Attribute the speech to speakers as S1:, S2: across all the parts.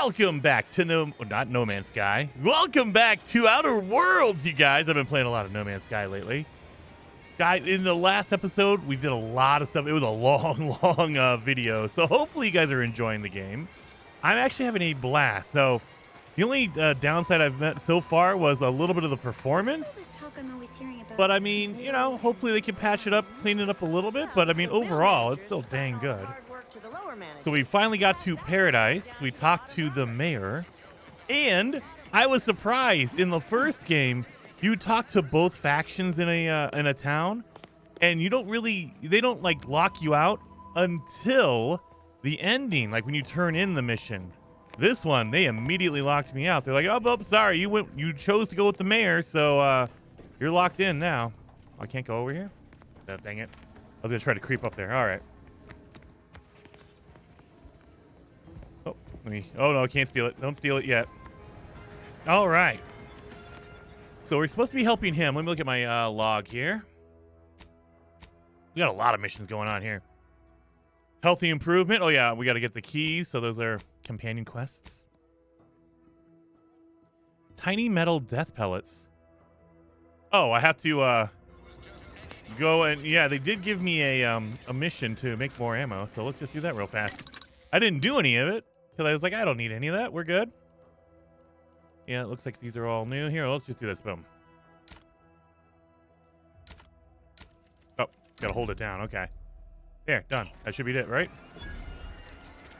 S1: Welcome back to not No Man's Sky. Welcome back to Outer Worlds, you guys. I've been playing a lot of No Man's Sky lately. Guys, in the last episode, we did a lot of stuff. It was a long video. So hopefully you guys are enjoying the game. I'm actually having a blast. So the only downside I've met so far was a little bit of the performance. But I mean, you know, hopefully they can patch it up, clean it up a little bit. But I mean, overall, it's still dang good. So we finally got to Paradise. We talked to the mayor. And I was surprised in the first game, you talk to both factions in a town, and they don't like lock you out until the ending, like when you turn in the mission. This one, they immediately locked me out. They're like, oh, sorry, you chose to go with the mayor, so you're locked in now. I can't go over here? Oh, dang it. I was gonna try to creep up there. All right. Oh no, I can't steal it. Don't steal it yet. All right. So we're supposed to be helping him. Let me look at my log here. We got a lot of missions going on here. Healthy improvement. Oh yeah, we got to get the keys. So those are companion quests. Tiny metal death pellets. Oh, I have to go and yeah, they did give me a mission to make more ammo. So let's just do that real fast. I didn't do any of it because I was like, I don't need any of that. We're good. Yeah, it looks like these are all new. Here, let's just do this. Boom. Oh, gotta hold it down. Okay. There, done. That should be it, right?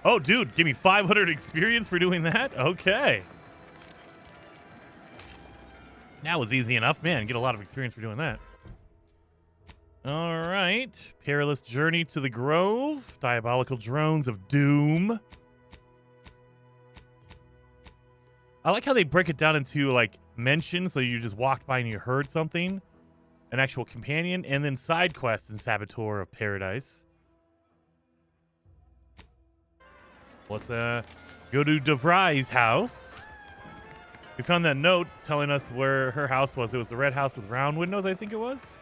S1: Oh, dude, give me 500 experience for doing that? Okay. That was easy enough. Man, get a lot of experience for doing that. All right. Perilous journey to the Grove. Diabolical drones of doom. I like how they break it down into, like, mentions, so you just walked by and you heard something. An actual companion. And then side quest in Saboteur of Paradise. Let's go to DeVry's house. We found that note telling us where her house was. It was the red house with round windows, I think it was.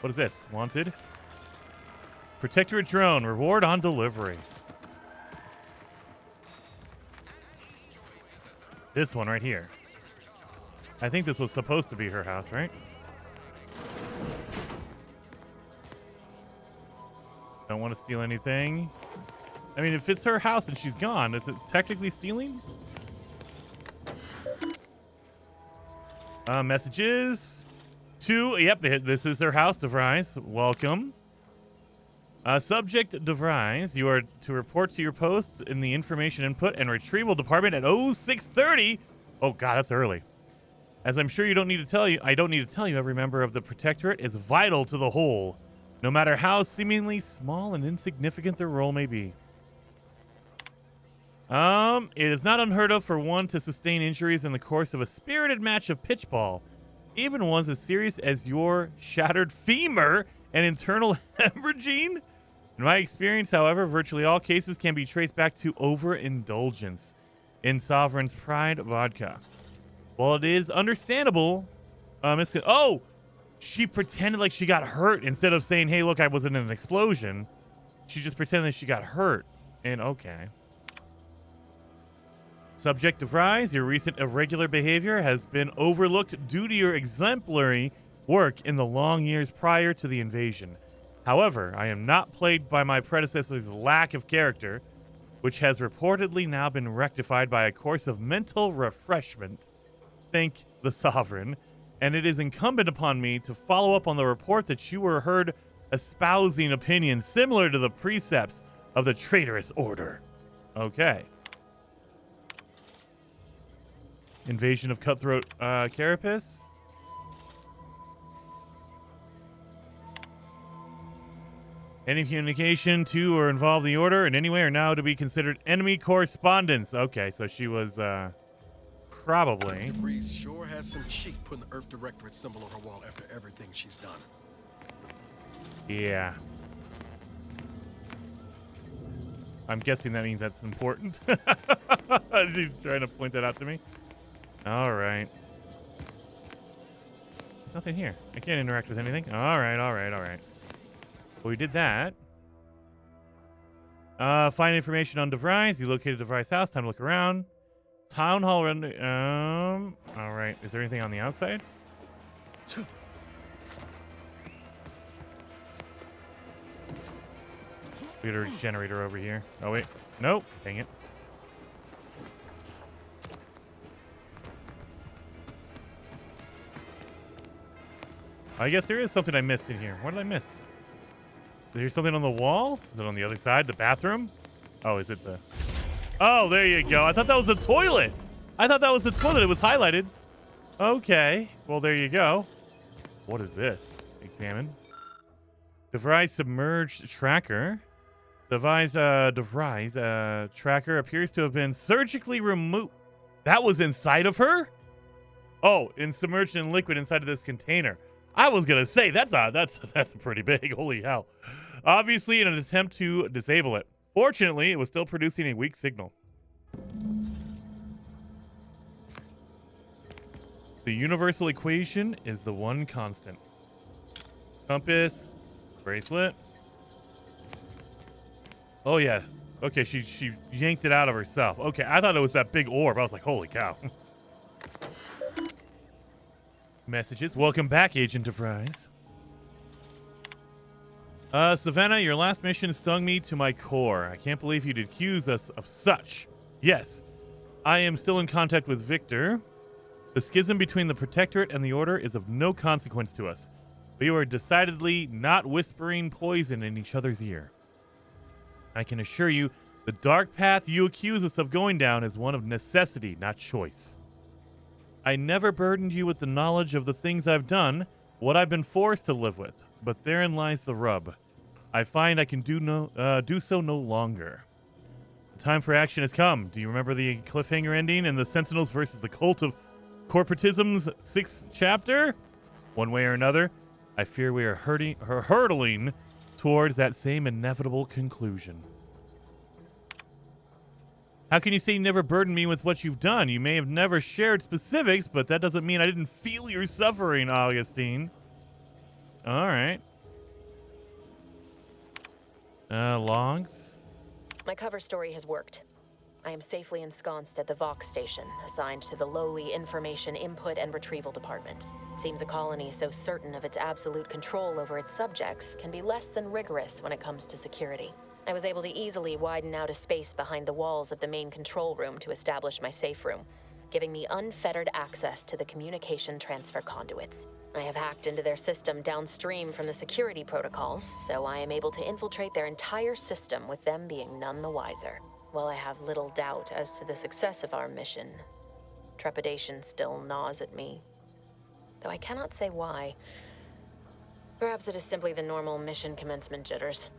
S1: What is this? Wanted? Protectorate drone. Reward on delivery. This one right here. I think this was supposed to be her house, right? Don't want to steal anything. I mean, if it's her house and she's gone, is it technically stealing? Messages. Yep, this is her house, DeVry's. Welcome. Subject DeVry's. You are to report to your post in the information input and retrieval department at 0630. Oh, God, that's early. As I'm sure I don't need to tell you, every member of the Protectorate is vital to the whole, no matter how seemingly small and insignificant their role may be. It is not unheard of for one to sustain injuries in the course of a spirited match of pitchball, even ones as serious as your shattered femur and internal hemorrhaging. In my experience, however, virtually all cases can be traced back to overindulgence in Sovereign's Pride vodka. While it is understandable, she pretended like she got hurt instead of saying, hey, look, I was in an explosion. She just pretended that she got hurt. And okay. Subject DeVry's, your recent irregular behavior has been overlooked due to your exemplary work in the long years prior to the invasion. However, I am not plagued by my predecessor's lack of character, which has reportedly now been rectified by a course of mental refreshment. Thank the Sovereign. And it is incumbent upon me to follow up on the report that you were heard espousing opinions similar to the precepts of the traitorous order. Okay. Invasion of Cutthroat Carapace. Any communication to or involve the order in any way are now to be considered enemy correspondence. Okay, so she was probably.
S2: DeVries sure has some cheek putting the Earth Directorate symbol on her wall after everything she's done.
S1: Yeah. I'm guessing that means that's important. She's trying to point that out to me. All right. There's nothing here. I can't interact with anything. All right. Well, we did that. Find information on DeVries. You located DeVries' house. Time to look around. Town hall render. All right. Is there anything on the outside? We got a generator over here. Oh wait. Nope. Dang it. I guess there is something I missed in here. What did I miss? Is there something on the wall? Is it on the other side? The bathroom? Oh, is it the... Oh, there you go. I thought that was the toilet. I thought that was the toilet. It was highlighted. Okay. Well, there you go. What is this? Examine. DeVries submerged tracker. DeVries tracker appears to have been surgically removed. That was inside of her? Oh, submerged in liquid inside of this container. I was gonna say that's pretty big. Holy hell! Obviously, in an attempt to disable it. Fortunately, it was still producing a weak signal. The universal equation is the one constant. Compass, bracelet. Oh yeah. Okay, she yanked it out of herself. Okay, I thought it was that big orb. I was like, holy cow. Messages. Welcome back, Agent DeVries. Savannah, your last mission stung me to my core. I can't believe you'd accuse us of such. Yes, I am still in contact with Victor. The schism between the Protectorate and the Order is of no consequence to us. We are decidedly not whispering poison in each other's ear. I can assure you, the dark path you accuse us of going down is one of necessity, not choice. I never burdened you with the knowledge of the things I've done, what I've been forced to live with, but therein lies the rub. I find I can do so no longer. The time for action has come. Do you remember the cliffhanger ending in the Sentinels versus the Cult of Corporatism's 6th chapter? One way or another, I fear we are hurtling towards that same inevitable conclusion. How can you say you never burdened me with what you've done? You may have never shared specifics, but that doesn't mean I didn't feel your suffering, Augustine. All right. Logs.
S3: My cover story has worked. I am safely ensconced at the Vox station, assigned to the lowly Information Input and Retrieval Department. It seems a colony so certain of its absolute control over its subjects can be less than rigorous when it comes to security. I was able to easily widen out a space behind the walls of the main control room to establish my safe room, giving me unfettered access to the communication transfer conduits. I have hacked into their system downstream from the security protocols, so I am able to infiltrate their entire system with them being none the wiser. While I have little doubt as to the success of our mission, trepidation still gnaws at me, though I cannot say why. Perhaps it is simply the normal mission commencement jitters.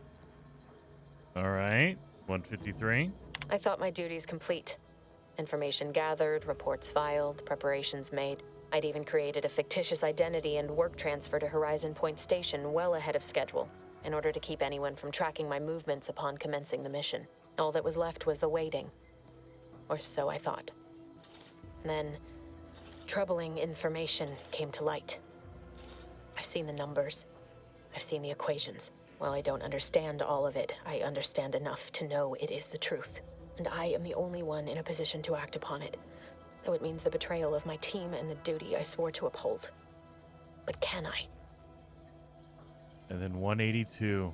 S1: All right. 153.
S3: I thought my duties complete. Information gathered, reports filed, preparations made. I'd even created a fictitious identity and work transfer to Horizon Point Station well ahead of schedule, in order to keep anyone from tracking my movements upon commencing the mission. All that was left was the waiting. Or so I thought. Then, troubling information came to light. I've seen the numbers. I've seen the equations. While I don't understand all of it, I understand enough to know it is the truth. And I am the only one in a position to act upon it. Though it means the betrayal of my team and the duty I swore to uphold. But can I?
S1: And then 182.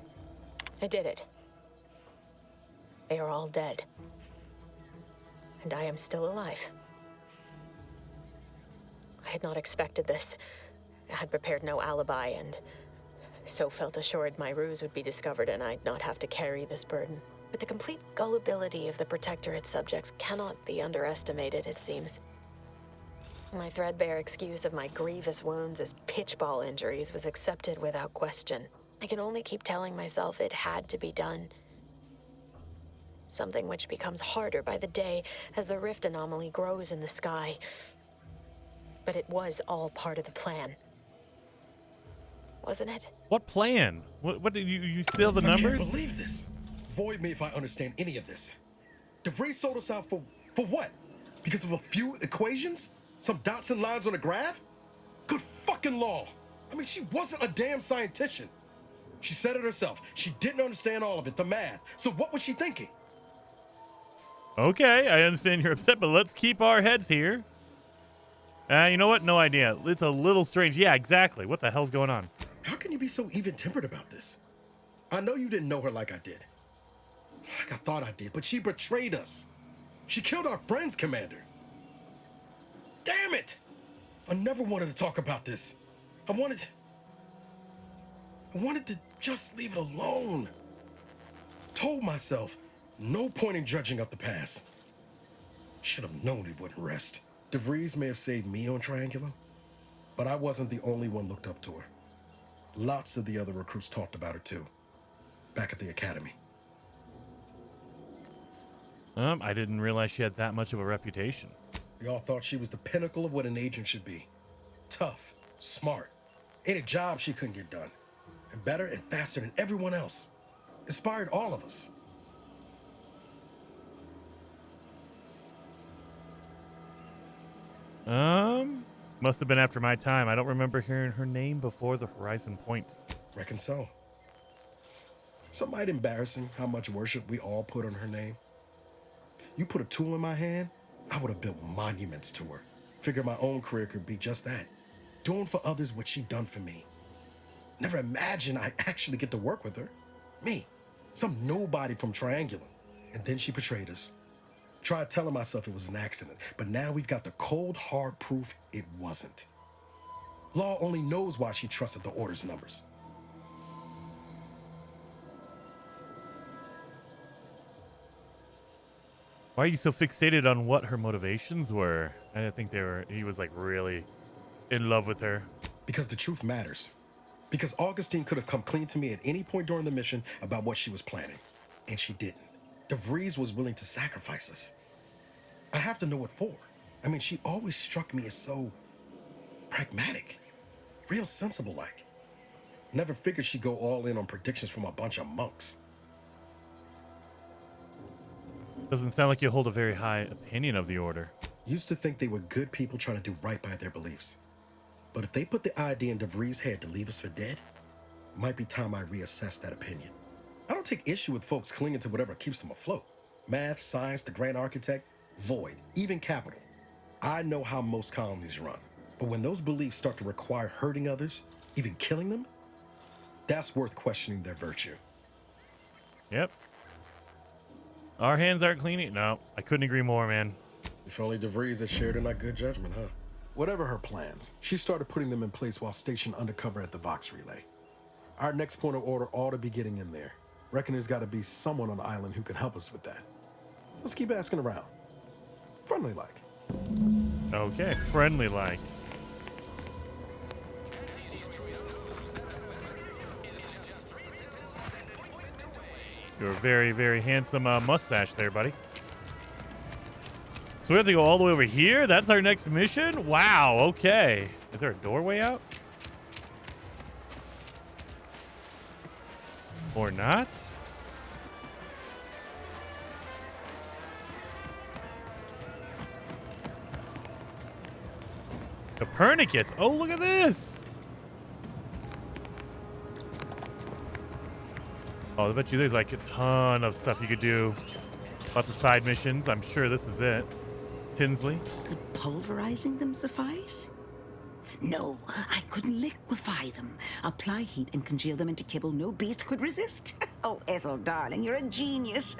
S3: I did it. They are all dead. And I am still alive. I had not expected this. I had prepared no alibi and so felt assured my ruse would be discovered and I'd not have to carry this burden. But the complete gullibility of the Protectorate subjects cannot be underestimated, it seems. My threadbare excuse of my grievous wounds as pitchball injuries was accepted without question. I can only keep telling myself it had to be done. Something which becomes harder by the day as the rift anomaly grows in the sky. But it was all part of the plan. Wasn't it?
S1: What plan? What did you steal the numbers?
S2: I can't believe this. Void me if I understand any of this. DeVries sold us out for what? Because of a few equations? Some dots and lines on a graph? Good fucking law. I mean, she wasn't a damn scientist. She said it herself. She didn't understand all of it, the math. So what was she thinking?
S1: Okay, I understand you're upset, but let's keep our heads here. You know what? No idea. It's a little strange. Yeah, exactly. What the hell's going on?
S2: How can you be so even-tempered about this? I know you didn't know her like I did. Like I thought I did, but she betrayed us. She killed our friends, Commander. Damn it! I never wanted to talk about this. I wanted to just leave it alone. Told myself, no point in dredging up the past. Should have known it wouldn't rest. DeVries may have saved me on Triangulum, but I wasn't the only one looked up to her. Lots of the other recruits talked about her too, back at the academy.
S1: I didn't realize she had that much of a reputation.
S2: We all thought she was the pinnacle of what an agent should be. Tough, smart, ain't a job she couldn't get done. And better and faster than everyone else. Inspired all of us.
S1: Must have been after my time. I don't remember hearing her name before the Horizon Point.
S2: Reckon so. Some might embarrassing how much worship we all put on her name. You put a tool in my hand, I would have built monuments to her. Figured my own career could be just that. Doing for others what she done for me. Never imagined I'd actually get to work with her. Me, some nobody from Triangulum. And then she betrayed us. Tried telling myself it was an accident, but now we've got the cold, hard proof it wasn't. Law only knows why she trusted the Order's numbers.
S1: Why are you so fixated on what her motivations were? I think he was like really in love with her.
S2: Because the truth matters. Because Augustine could have come clean to me at any point during the mission about what she was planning. And she didn't. DeVries was willing to sacrifice us. I have to know what for. I mean, she always struck me as so pragmatic. Real sensible-like. Never figured she'd go all in on predictions from a bunch of monks.
S1: Doesn't sound like you hold a very high opinion of the Order.
S2: Used to think they were good people trying to do right by their beliefs. But if they put the idea in DeVries' head to leave us for dead, it might be time I reassess that opinion. I don't take issue with folks clinging to whatever keeps them afloat. Math, science, the grand architect, void, even capital. I know how most colonies run. But when those beliefs start to require hurting others, even killing them, that's worth questioning their virtue.
S1: Yep. Our hands aren't clean. No, I couldn't agree more, man.
S2: If only DeVries had shared in our good judgment, huh? Whatever her plans, she started putting them in place while stationed undercover at the Vox Relay. Our next point of order ought to be getting in there. Reckon there's got to be someone on the island who can help us with that. Let's keep asking around. Friendly like.
S1: Okay, friendly like. You're a very, very handsome mustache there, buddy. So we have to go all the way over here? That's our next mission? Wow, okay. Is there a doorway out? Or not? Copernicus. Oh, look at this. Oh, I bet you there's like a ton of stuff you could do. Lots of side missions. I'm sure this is it. Tinsley.
S4: Could pulverizing them suffice? No, I couldn't liquefy them. Apply heat and congeal them into kibble no beast could resist. Oh, Ethel, darling, you're a genius.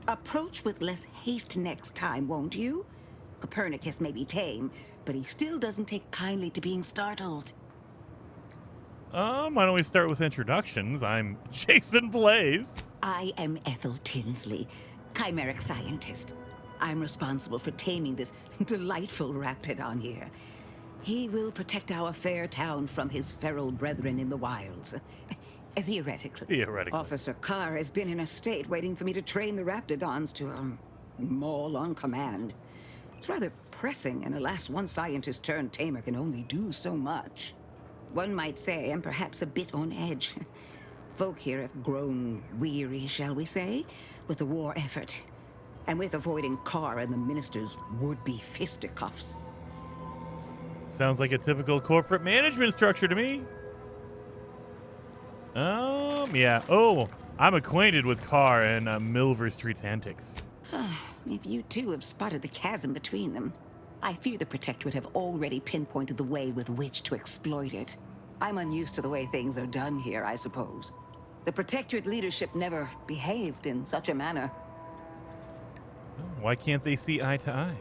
S4: Approach with less haste next time, won't you? Copernicus may be tame, but he still doesn't take kindly to being startled.
S1: Why don't we start with introductions? I'm Jason Blaze.
S4: I am Ethel Tinsley, chimeric scientist. I'm responsible for taming this delightful raptidon here. He will protect our fair town from his feral brethren in the wilds. Theoretically.
S1: Theoretically.
S4: Officer Carr has been in a state waiting for me to train the raptidons to, maul on command. It's rather pressing, and alas, one scientist turned tamer can only do so much. One might say I'm perhaps a bit on edge. Folk here have grown weary, shall we say, with the war effort, and with avoiding Carr and the minister's would-be fisticuffs.
S1: Sounds like a typical corporate management structure to me. Yeah. Oh, I'm acquainted with Carr and Milver Street's antics.
S4: If you two have spotted the chasm between them, I fear the Protectorate have already pinpointed the way with which to exploit it. I'm unused to the way things are done here, I suppose. The Protectorate leadership never behaved in such a manner.
S1: Why can't they see eye to eye?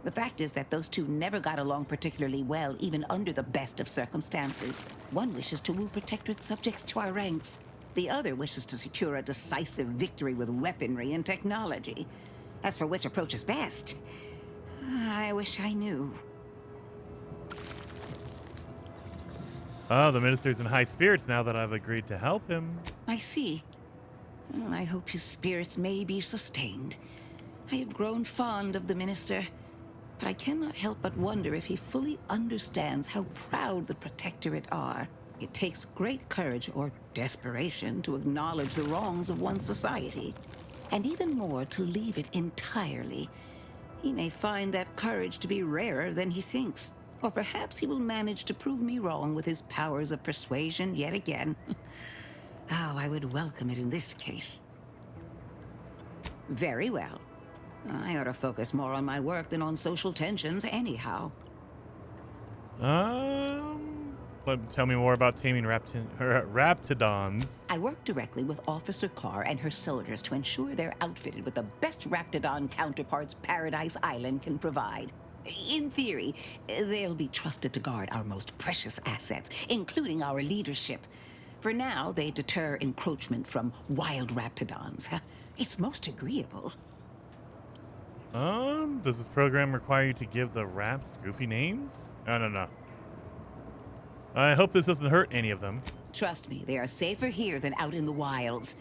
S4: The fact is that those two never got along particularly well, even under the best of circumstances. One wishes to woo Protectorate subjects to our ranks. The other wishes to secure a decisive victory with weaponry and technology. As for which approach is best, I wish I knew.
S1: Oh, the minister's in high spirits now that I've agreed to help him.
S4: I see. Well, I hope his spirits may be sustained. I have grown fond of the minister, but I cannot help but wonder if he fully understands how proud the Protectorate are. It takes great courage or desperation to acknowledge the wrongs of one's society, and even more to leave it entirely. He may find that courage to be rarer than he thinks, or perhaps he will manage to prove me wrong with his powers of persuasion yet again. Oh, I would welcome it in this case. Very well. I ought to focus more on my work than on social tensions anyhow.
S1: But tell me more about taming Raptidons.
S4: I work directly with Officer Carr and her soldiers to ensure they're outfitted with the best Raptidon counterparts Paradise Island can provide. In theory, they'll be trusted to guard our most precious assets, including our leadership. For now, they deter encroachment from wild Raptidons. It's most agreeable.
S1: Does this program require you to give the Raps goofy names? No. I hope this doesn't hurt any of them.
S4: Trust me, they are safer here than out in the wilds.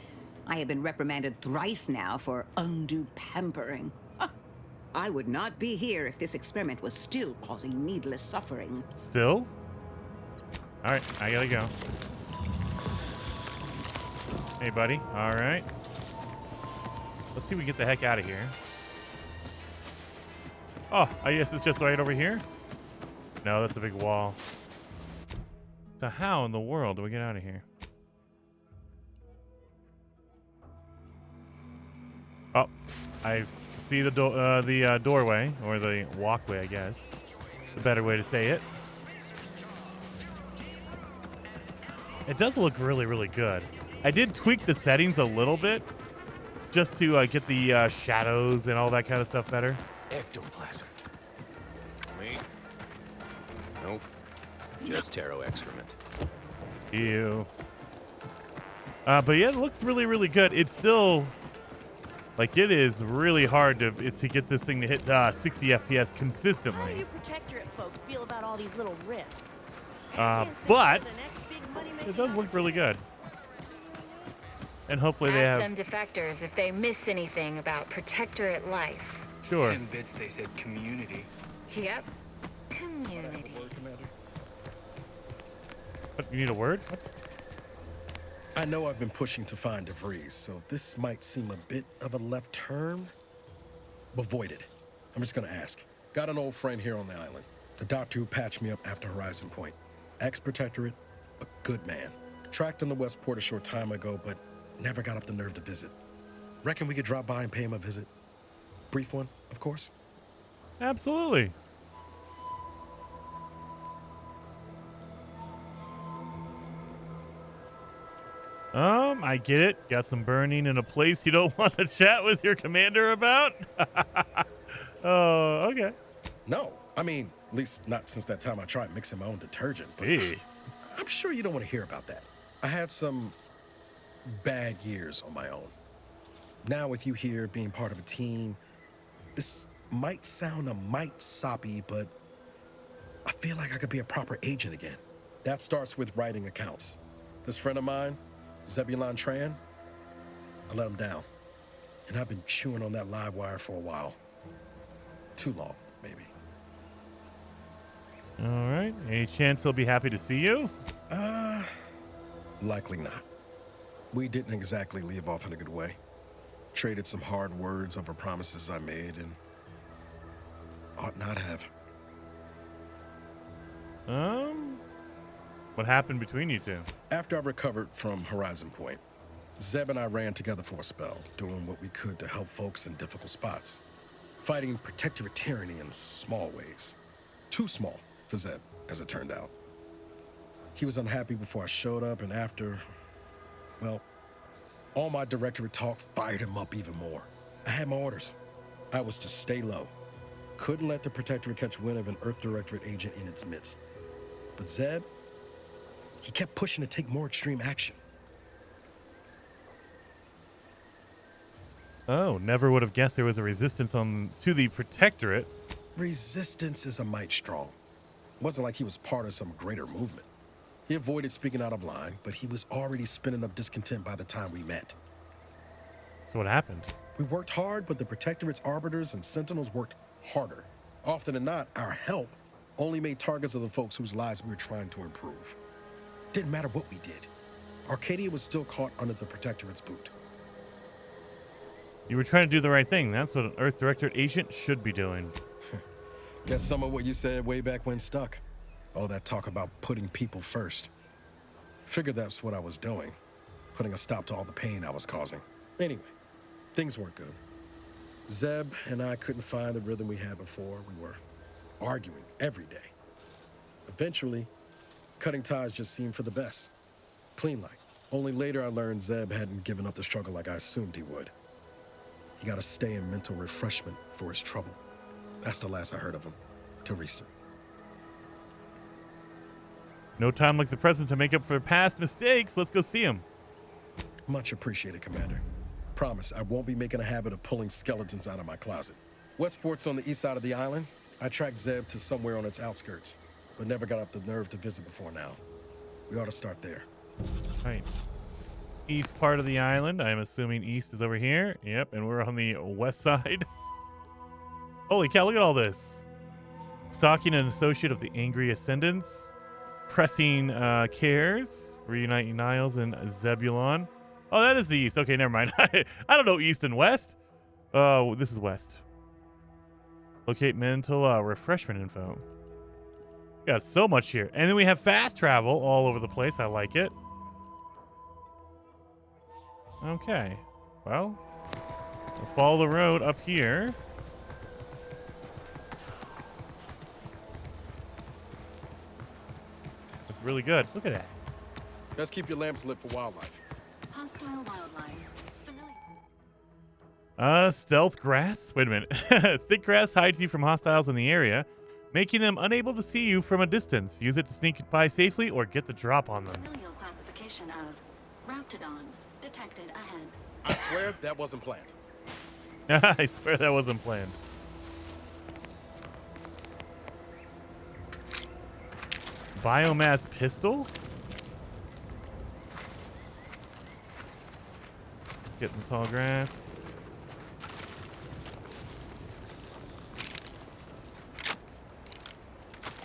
S4: I have been reprimanded thrice now for undue pampering. I would not be here if this experiment was still causing needless suffering.
S1: Still? Alright, I gotta go. Hey, buddy. Alright. Let's see if we get the heck out of here. Oh, I guess it's just right over here? No, that's a big wall. So how in the world do we get out of here? Oh, I see the doorway, or the walkway, I guess. The better way to say it. It does look really, really good. I did tweak the settings a little bit, just to get the shadows and all that kind of stuff better.
S5: Ectoplasm. Wait. Nope. Just tarot excrement.
S1: Ew. But yeah, it looks really, really good. It's still, like, it is really hard to get this thing to hit 60 FPS consistently.
S6: How do you Protectorate folk feel about all these little riffs?
S1: But it does look really good. And hopefully they have...
S3: Ask them defectors if they miss anything about Protectorate life.
S1: Sure.
S7: 10 bits, they said community.
S3: Yep. Community.
S1: What, you need a word? What?
S2: I know I've been pushing to find DeVries, so this might seem a bit of a left turn. But void it. I'm just gonna ask. Got an old friend here on the island. The doctor who patched me up after Horizon Point. Ex-Protectorate, a good man. Tracked him to Westport a short time ago, but never got up the nerve to visit. Reckon we could drop by and pay him a visit? Brief one, of course.
S1: Absolutely. I get it. Got some burning in a place you don't want to chat with your commander about? Oh, okay.
S2: No, I mean, at least not since that time I tried mixing my own detergent. But
S1: Hey.
S2: I'm sure you don't want to hear about that. I had some bad years on my own. Now with you here being part of a team, this might sound a mite soppy, but I feel like I could be a proper agent again. That starts with writing accounts. This friend of mine, Zebulon Tran, I let him down. And I've been chewing on that live wire for a while. Too long, maybe.
S1: All right. Any chance he'll be happy to see you?
S2: Likely not. We didn't exactly leave off in a good way. Traded some hard words over promises I made and ought not have.
S1: What happened between you two?
S2: After I recovered from Horizon Point, Zeb and I ran together for a spell, doing what we could to help folks in difficult spots. Fighting protectorate tyranny in small ways. Too small for Zeb, as it turned out. He was unhappy before I showed up, and after, well, all my directorate talk fired him up even more. I had my orders. I was to stay low. Couldn't let the protectorate catch wind of an Earth Directorate agent in its midst. But Zeb, he kept pushing to take more extreme action.
S1: Oh, never would have guessed there was a resistance to the protectorate.
S2: Resistance is a mite strong. Wasn't like he was part of some greater movement. He avoided speaking out of line, but he was already spinning up discontent by the time we met.
S1: So what happened?
S2: We worked hard, but the protectorate's arbiters and sentinels worked harder. Often than not, our help only made targets of the folks whose lives we were trying to improve. Didn't matter what we did. Arcadia was still caught under the protectorate's boot.
S1: You were trying to do the right thing. That's what an Earth Directorate agent should be doing.
S2: Guess some of what you said way back when stuck. All that talk about putting people first. Figured that's what I was doing. Putting a stop to all the pain I was causing. Anyway, things weren't good. Zeb and I couldn't find the rhythm we had before. We were arguing every day. Eventually, cutting ties just seemed for the best. Clean like. Only later I learned Zeb hadn't given up the struggle like I assumed he would. He got to stay in mental refreshment for his trouble. That's the last I heard of him. Till recent.
S1: No time like the present to make up for past mistakes. Let's go see him.
S2: Much appreciated, Commander. Promise, I won't be making a habit of pulling skeletons out of my closet. Westport's on the east side of the island. I tracked Zeb to somewhere on its outskirts, but never got up the nerve to visit before now. We ought to start there.
S1: Right. East part of the island. I'm assuming east is over here. Yep, and we're on the west side. Holy cow, look at all this. Stalking an associate of the Angry Ascendants. Pressing cares. Reuniting Niles and Zebulon. Oh, that is the east. Okay, never mind. I don't know east and west. Oh, this is west. Locate mental refreshment info. Got so much here. And then we have fast travel all over the place. I like it. Okay. Well, let's follow the road up here. Looks really good. Look at that.
S2: Best keep your lamps lit for wildlife.
S8: Hostile wildlife. Familiar.
S1: Stealth grass? Wait a minute. Thick grass hides you from hostiles in the area, making them unable to see you from a distance. Use it to sneak by safely or get the drop on them.
S8: Familial classification of Raptidon detected ahead.
S2: I swear that wasn't planned.
S1: I swear that wasn't planned. Biomass pistol? Let's get in the tall grass.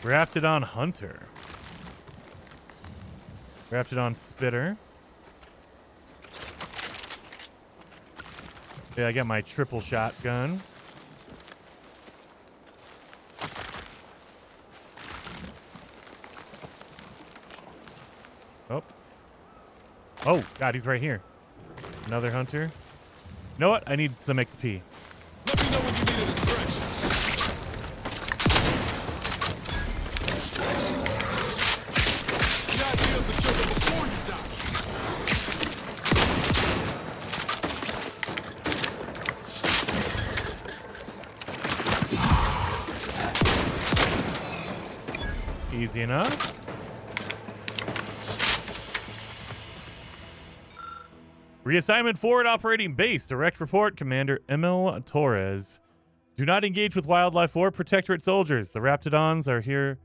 S1: Raptidon Hunter. Raptidon Spitter. Yeah, I got my triple shotgun. Oh. Oh, God, he's right here. Another hunter. You know what? I need some XP.
S2: Let me know when you need a stretch. The idea is to kill them before you die.
S1: Easy enough. Reassignment forward operating base. Direct report, Commander Emil Torres. Do not engage with wildlife or protectorate soldiers. The Raptidons are here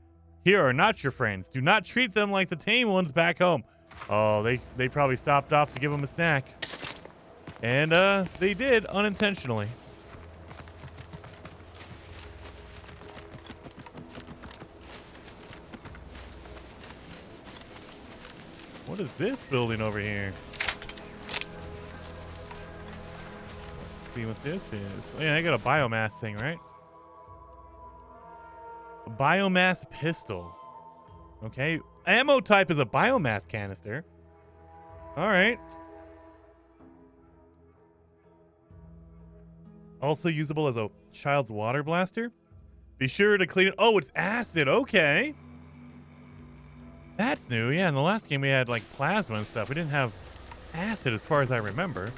S1: are not your friends. Do not treat them like the tame ones back home. Oh, they probably stopped off to give them a snack. And they did unintentionally. What is this building over here? See what this is. Oh, yeah, I got a biomass thing, right? A biomass pistol. Okay. Ammo type is a biomass canister. All right. Also usable as a child's water blaster. Be sure to clean it. Oh, it's acid. Okay. That's new. Yeah, in the last game we had like plasma and stuff. We didn't have acid as far as I remember.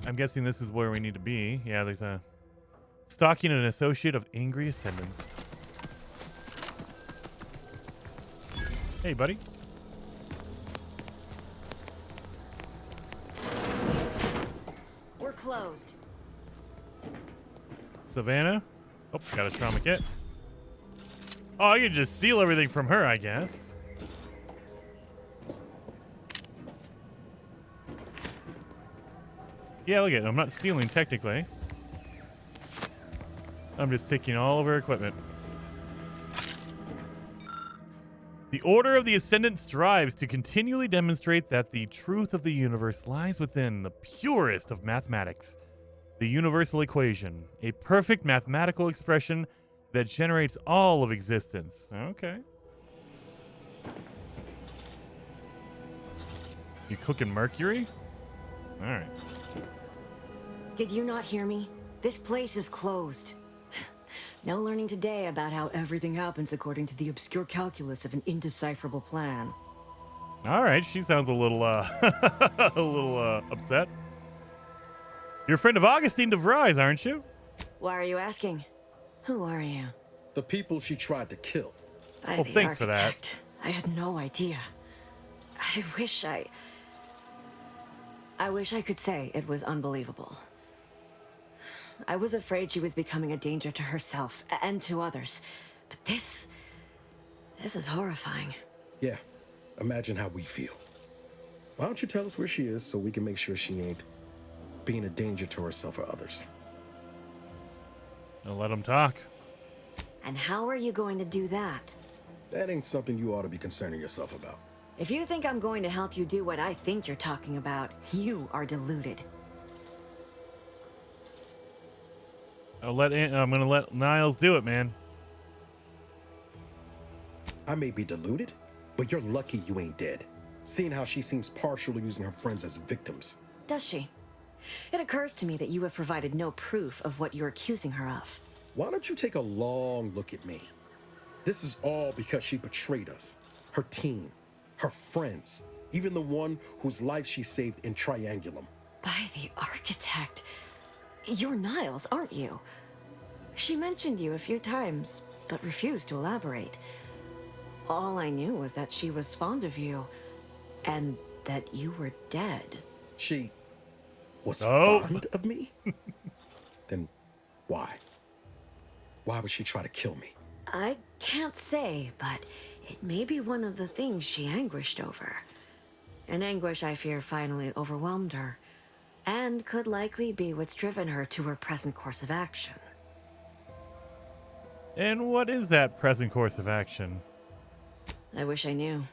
S1: I'm guessing this is where we need to be. Yeah, there's a stalking an associate of angry ascendants. Hey, buddy.
S3: We're closed.
S1: Savannah. Oh, got a trauma kit. Oh, I can just steal everything from her, I guess. Yeah, look at it. I'm not stealing technically. I'm just taking all of her equipment. The Order of the Ascendant strives to continually demonstrate that the truth of the universe lies within the purest of mathematics, the universal equation, a perfect mathematical expression that generates all of existence. Okay. You cooking mercury? All right.
S9: Did you not hear me? This place is closed. No learning today about how everything happens according to the obscure calculus of an indecipherable plan.
S1: All right, she sounds a little, a little upset. You're a friend of Augustine de Vries, aren't you?
S9: Why are you asking? Who are you?
S2: The people she tried to kill.
S9: By
S1: Well,
S9: the
S1: thanks for that.
S9: architect. I had no idea. I wish I could say it was unbelievable. I was afraid she was becoming a danger to herself and to others. But this is horrifying.
S2: Yeah, imagine how we feel. Why don't you tell us where she is so we can make sure she ain't being a danger to herself or others?
S1: I'll let him talk.
S9: And how are you going to do that?
S2: That ain't something you ought to be concerning yourself about.
S9: If you think I'm going to help you do what I think you're talking about, you are deluded.
S1: I'm gonna let Niles do it, man.
S2: I may be deluded, but you're lucky you ain't dead. Seeing how she seems partial to using her friends as victims.
S9: Does she? It occurs to me that you have provided no proof of what you're accusing her of.
S2: Why don't you take a long look at me? This is all because she betrayed us. Her team, her friends, even the one whose life she saved in Triangulum.
S9: By the architect. You're Niles, aren't you? She mentioned you a few times, but refused to elaborate. All I knew was that she was fond of you, and that you were dead.
S2: She was
S1: Oh.
S2: fond of me? Then why? Why would she try to kill me?
S9: I can't say, but it may be one of the things she anguished over. An anguish I fear finally overwhelmed her, and could likely be what's driven her to her present course of action.
S1: And what is that present course of action?
S9: I wish I knew.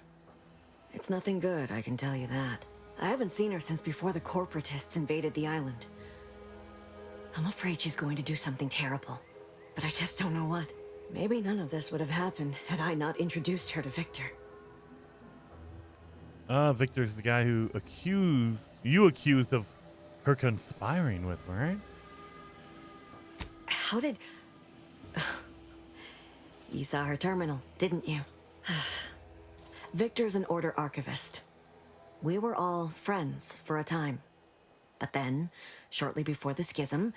S9: It's nothing good, I can tell you that. I haven't seen her since before the corporatists invaded the island. I'm afraid she's going to do something terrible, but I just don't know what. Maybe none of this would have happened had I not introduced her to Victor.
S1: Victor's the guy who accused of her conspiring with, right?
S9: How did... You saw her terminal, didn't you? Victor's an Order archivist. We were all friends for a time. But then, shortly before the schism,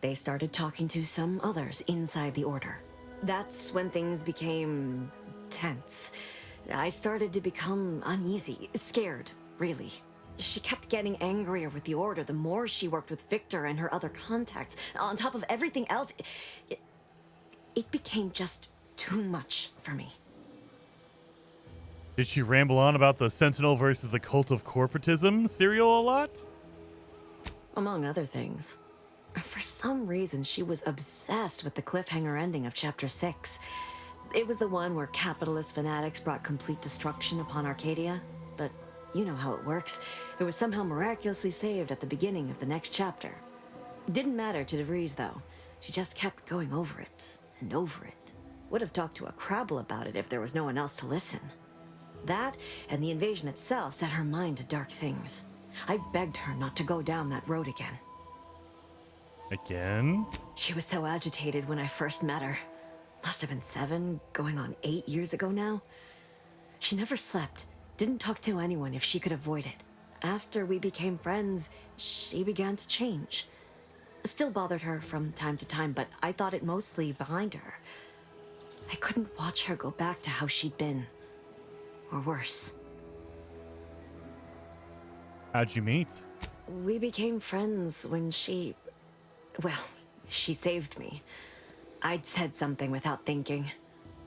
S9: they started talking to some others inside the Order. That's when things became tense. I started to become uneasy, scared, really. She kept getting angrier with the Order the more she worked with Victor and her other contacts. On top of everything else, it became just too much for me.
S1: Did she ramble on about the Sentinel versus the Cult of Corporatism serial a lot?
S9: Among other things. For some reason, she was obsessed with the cliffhanger ending of Chapter 6. It was the one where capitalist fanatics brought complete destruction upon Arcadia. But you know how it works. It was somehow miraculously saved at the beginning of the next chapter. Didn't matter to DeVries, though. She just kept going over it. and over it. Would have talked to a Crabble about it if there was no one else to listen. That and the invasion itself set her mind to dark things. I begged her not to go down that road again.
S1: Again?
S9: She was so agitated when I first met her. Must have been 7, going on 8 years ago now. She never slept, didn't talk to anyone if she could avoid it. After we became friends, she began to change. Still bothered her from time to time, but I thought it mostly behind her. I couldn't watch her go back to how she'd been. Or worse.
S1: How'd you meet?
S9: We became friends when well, she saved me. I'd said something without thinking.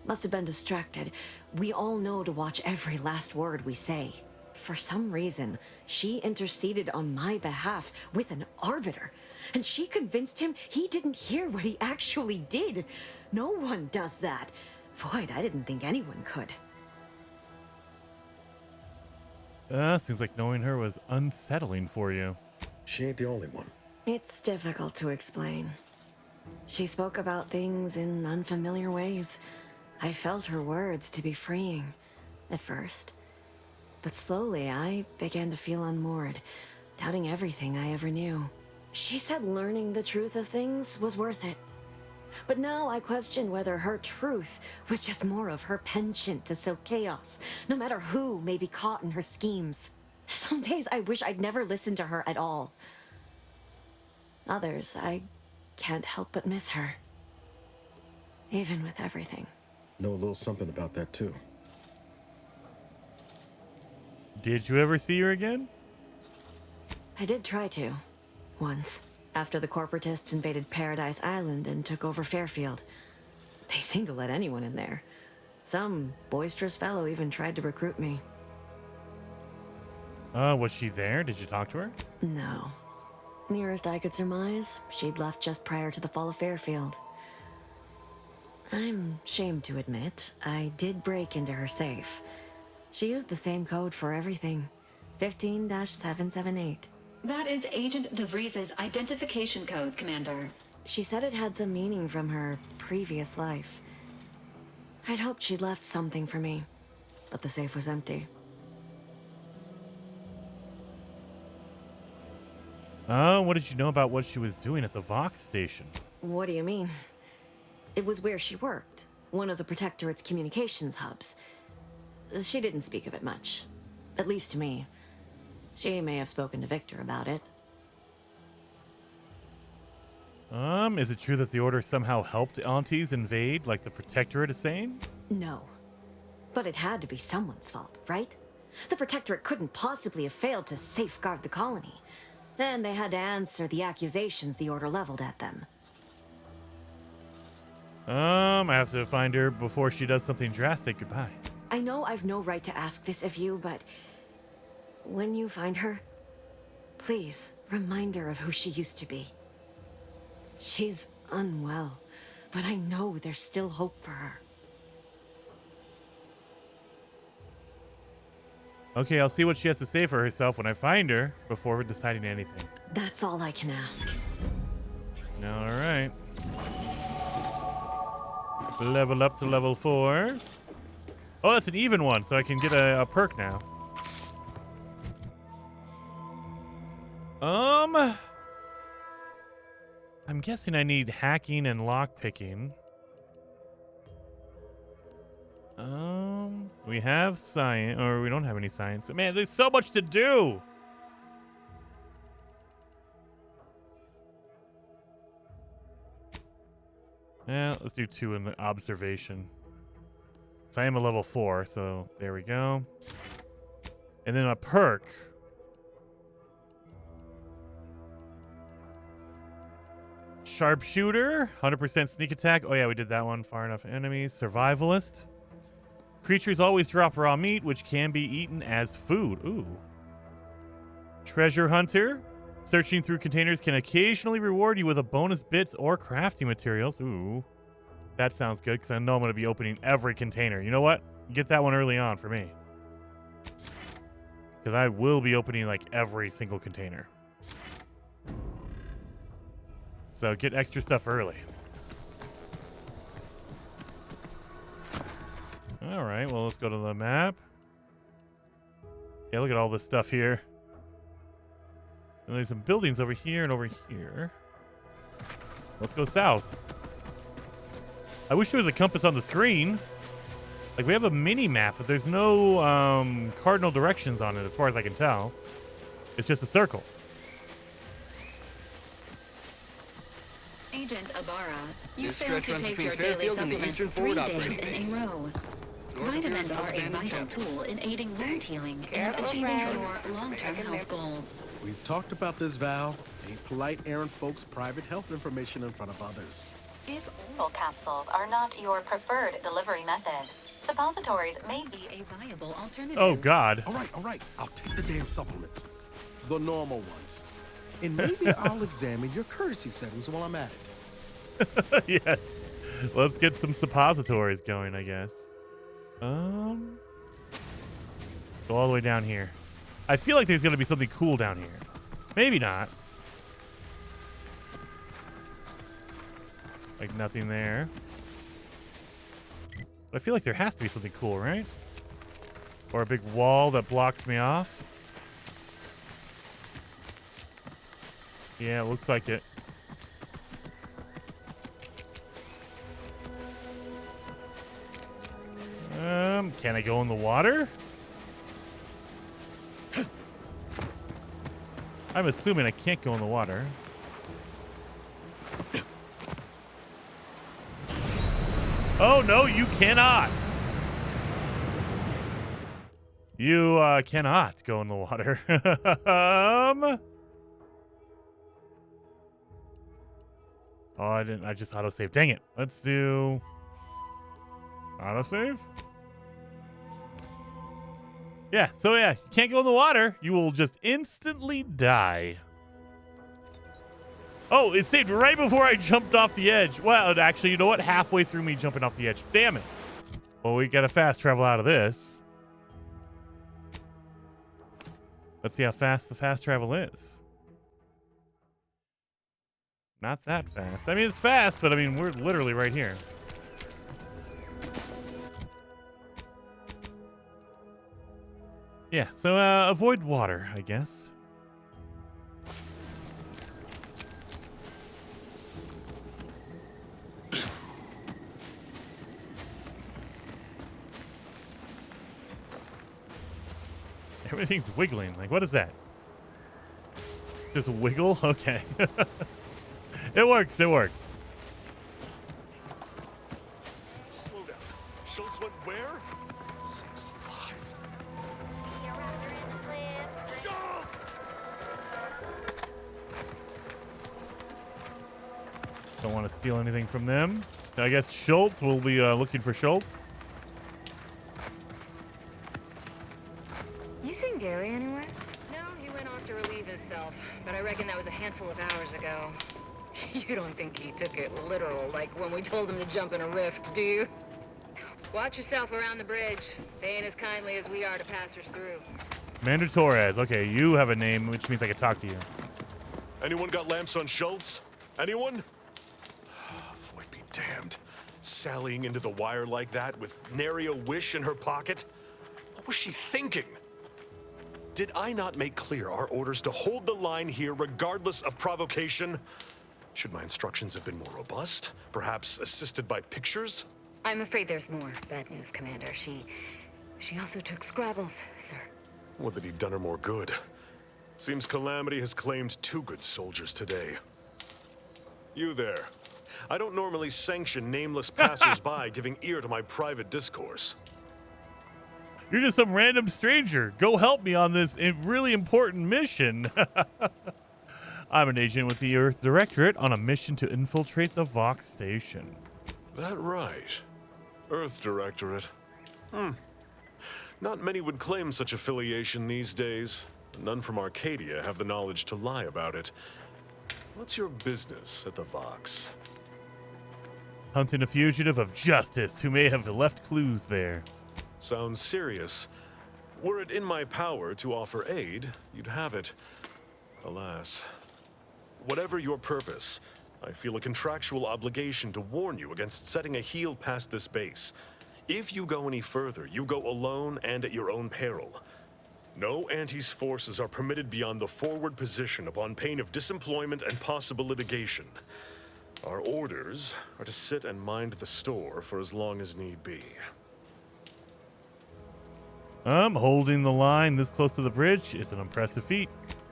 S9: Must have been distracted. We all know to watch every last word we say. For some reason, she interceded on my behalf with an arbiter, and she convinced him he didn't hear what he actually did. No one does that. Void, I didn't think anyone could.
S1: Seems like knowing her was unsettling for you.
S2: She ain't the only one.
S9: It's difficult to explain. She spoke about things in unfamiliar ways. I felt her words to be freeing, at first. But slowly, I began to feel unmoored, doubting everything I ever knew. She said learning the truth of things was worth it. But now I question whether her truth was just more of her penchant to sow chaos, no matter who may be caught in her schemes. Some days I wish I'd never listened to her at all. Others, I can't help but miss her. Even with everything.
S2: Know a little something about that, too.
S1: Did you ever see her again?
S9: I did try to. Once. After the corporatists invaded Paradise Island and took over Fairfield. They seemed to let anyone in there. Some boisterous fellow even tried to recruit me.
S1: Was she there? Did you talk to her?
S9: No. Nearest I could surmise, she'd left just prior to the fall of Fairfield. I'm ashamed to admit, I did break into her safe. She used the same code for everything. 15-778.
S8: That is Agent DeVries's identification code, Commander.
S9: She said it had some meaning from her previous life. I'd hoped she'd left something for me, but the safe was empty.
S1: What did you know about what she was doing at the Vox station?
S9: What do you mean? It was where she worked, one of the Protectorate's communications hubs. She didn't speak of it much, at least to me. She may have spoken to Victor about it.
S1: Is it true that the Order somehow helped Aunties invade, like the Protectorate is saying?
S9: No. But it had to be someone's fault, right? The Protectorate couldn't possibly have failed to safeguard the colony. And they had to answer the accusations the Order leveled at them.
S1: I have to find her before she does something drastic. Goodbye.
S9: I know I've no right to ask this of you, but when you find her, please remind her of who she used to be. She's unwell, but I know there's still hope for her.
S1: Okay, I'll see what she has to say for herself when I find her before deciding anything.
S9: That's all I can ask.
S1: All right. Level up to level 4. Oh, that's an even one, so I can get a perk now. I'm guessing I need hacking and lockpicking. We have science, or we don't have any science. Man, there's so much to do. Yeah, let's do 2 in the observation. So I am a level 4, so there we go. And then a perk. Sharpshooter, 100% sneak attack. Oh yeah, we did that one. Far enough enemies. Survivalist. Creatures always drop raw meat, which can be eaten as food. Ooh. Treasure hunter. Searching through containers can occasionally reward you with a bonus bits or crafting materials. Ooh. That sounds good, because I know I'm going to be opening every container. You know what? Get that one early on for me. Because I will be opening, like, every single container. So get extra stuff early. All right, well, let's go to the map. Yeah, look at all this stuff here. And there's some buildings over here and over here. Let's go south. I wish there was a compass on the screen. Like, we have a mini map, but there's no cardinal directions on it as far as I can tell. It's just a circle.
S8: Agent Ibarra, you
S7: This
S8: failed
S7: stretch
S8: to
S7: runs
S8: take
S7: between
S8: your daily
S7: Fairfield and the
S8: supplements
S7: Eastern
S8: 3
S7: Forward
S8: days
S7: Operating
S8: in a row. Vitamins are a vital tool in aiding wound healing and achieving your long-term health goals.
S2: We've talked about this, Val. Ain't polite airing folks' private health information in front of others.
S8: If oral capsules are not your preferred delivery method, suppositories may be a viable alternative.
S1: Oh, God.
S2: All right. I'll take the damn supplements. The normal ones. And maybe I'll examine your courtesy settings while I'm at it.
S1: Yes. Let's get some suppositories going, I guess. Go all the way down here. I feel like there's going to be something cool down here. Maybe not. Like nothing there. But I feel like there has to be something cool, right? Or a big wall that blocks me off. Yeah, it looks like it. Can I go in the water? I'm assuming I can't go in the water. Oh, no, you cannot. You cannot go in the water. Oh, I didn't. I just autosave. Dang it. Let's do autosave. Yeah, so yeah, you can't go in the water. You will just instantly die. Oh, it saved right before I jumped off the edge. Well, actually, you know what? Halfway through me jumping off the edge. Damn it. Well, we got to fast travel out of this. Let's see how fast the fast travel is. Not that fast. I mean, it's fast, but I mean, we're literally right here. Yeah, so avoid water, I guess. Everything's wiggling. Like, what is that? Just a wiggle? Okay. It works. It works.
S10: Slow down. Schultz went where? Sakes alive. Schultz!
S1: Don't want to steal anything from them. I guess Schultz will be looking for Schultz.
S11: You seen Gary anywhere? No, he went off to relieve himself, but I reckon that was a handful of hours ago. You don't think he took it literal, like when we told him to jump in a rift, do you? Watch yourself around the bridge. They ain't as kindly as we are to passers through.
S1: Commander Torres. Okay, you have a name, which means I can talk to you.
S10: Anyone got lamps on Schultz? Anyone? Void be damned. Sallying into the wire like that with nary a wish in her pocket? What was she thinking? Did I not make clear our orders to hold the line here regardless of provocation? Should my instructions have been more robust? Perhaps assisted by pictures?
S11: I'm afraid there's more bad news, Commander. She also took Scrabbles, sir.
S10: Would that he'd done her more good. Seems Calamity has claimed 2 good soldiers today. You there. I don't normally sanction nameless passers-by giving ear to my private discourse.
S1: You're just some random stranger. Go help me on this really important mission. I'm an agent with the Earth Directorate on a mission to infiltrate the Vox station.
S10: That right. Earth Directorate. Not many would claim such affiliation these days. None from Arcadia have the knowledge to lie about it. What's your business at the Vox?
S1: Hunting a fugitive of justice who may have left clues there.
S10: Sounds serious. Were it in my power to offer aid, you'd have it. Alas. Whatever your purpose, I feel a contractual obligation to warn you against setting a heel past this base. If you go any further, you go alone and at your own peril. No Antes forces are permitted beyond the forward position upon pain of disemployment and possible litigation. Our orders are to sit and mind the store for as long as need be.
S1: Holding the line this close to the bridge is an impressive feat.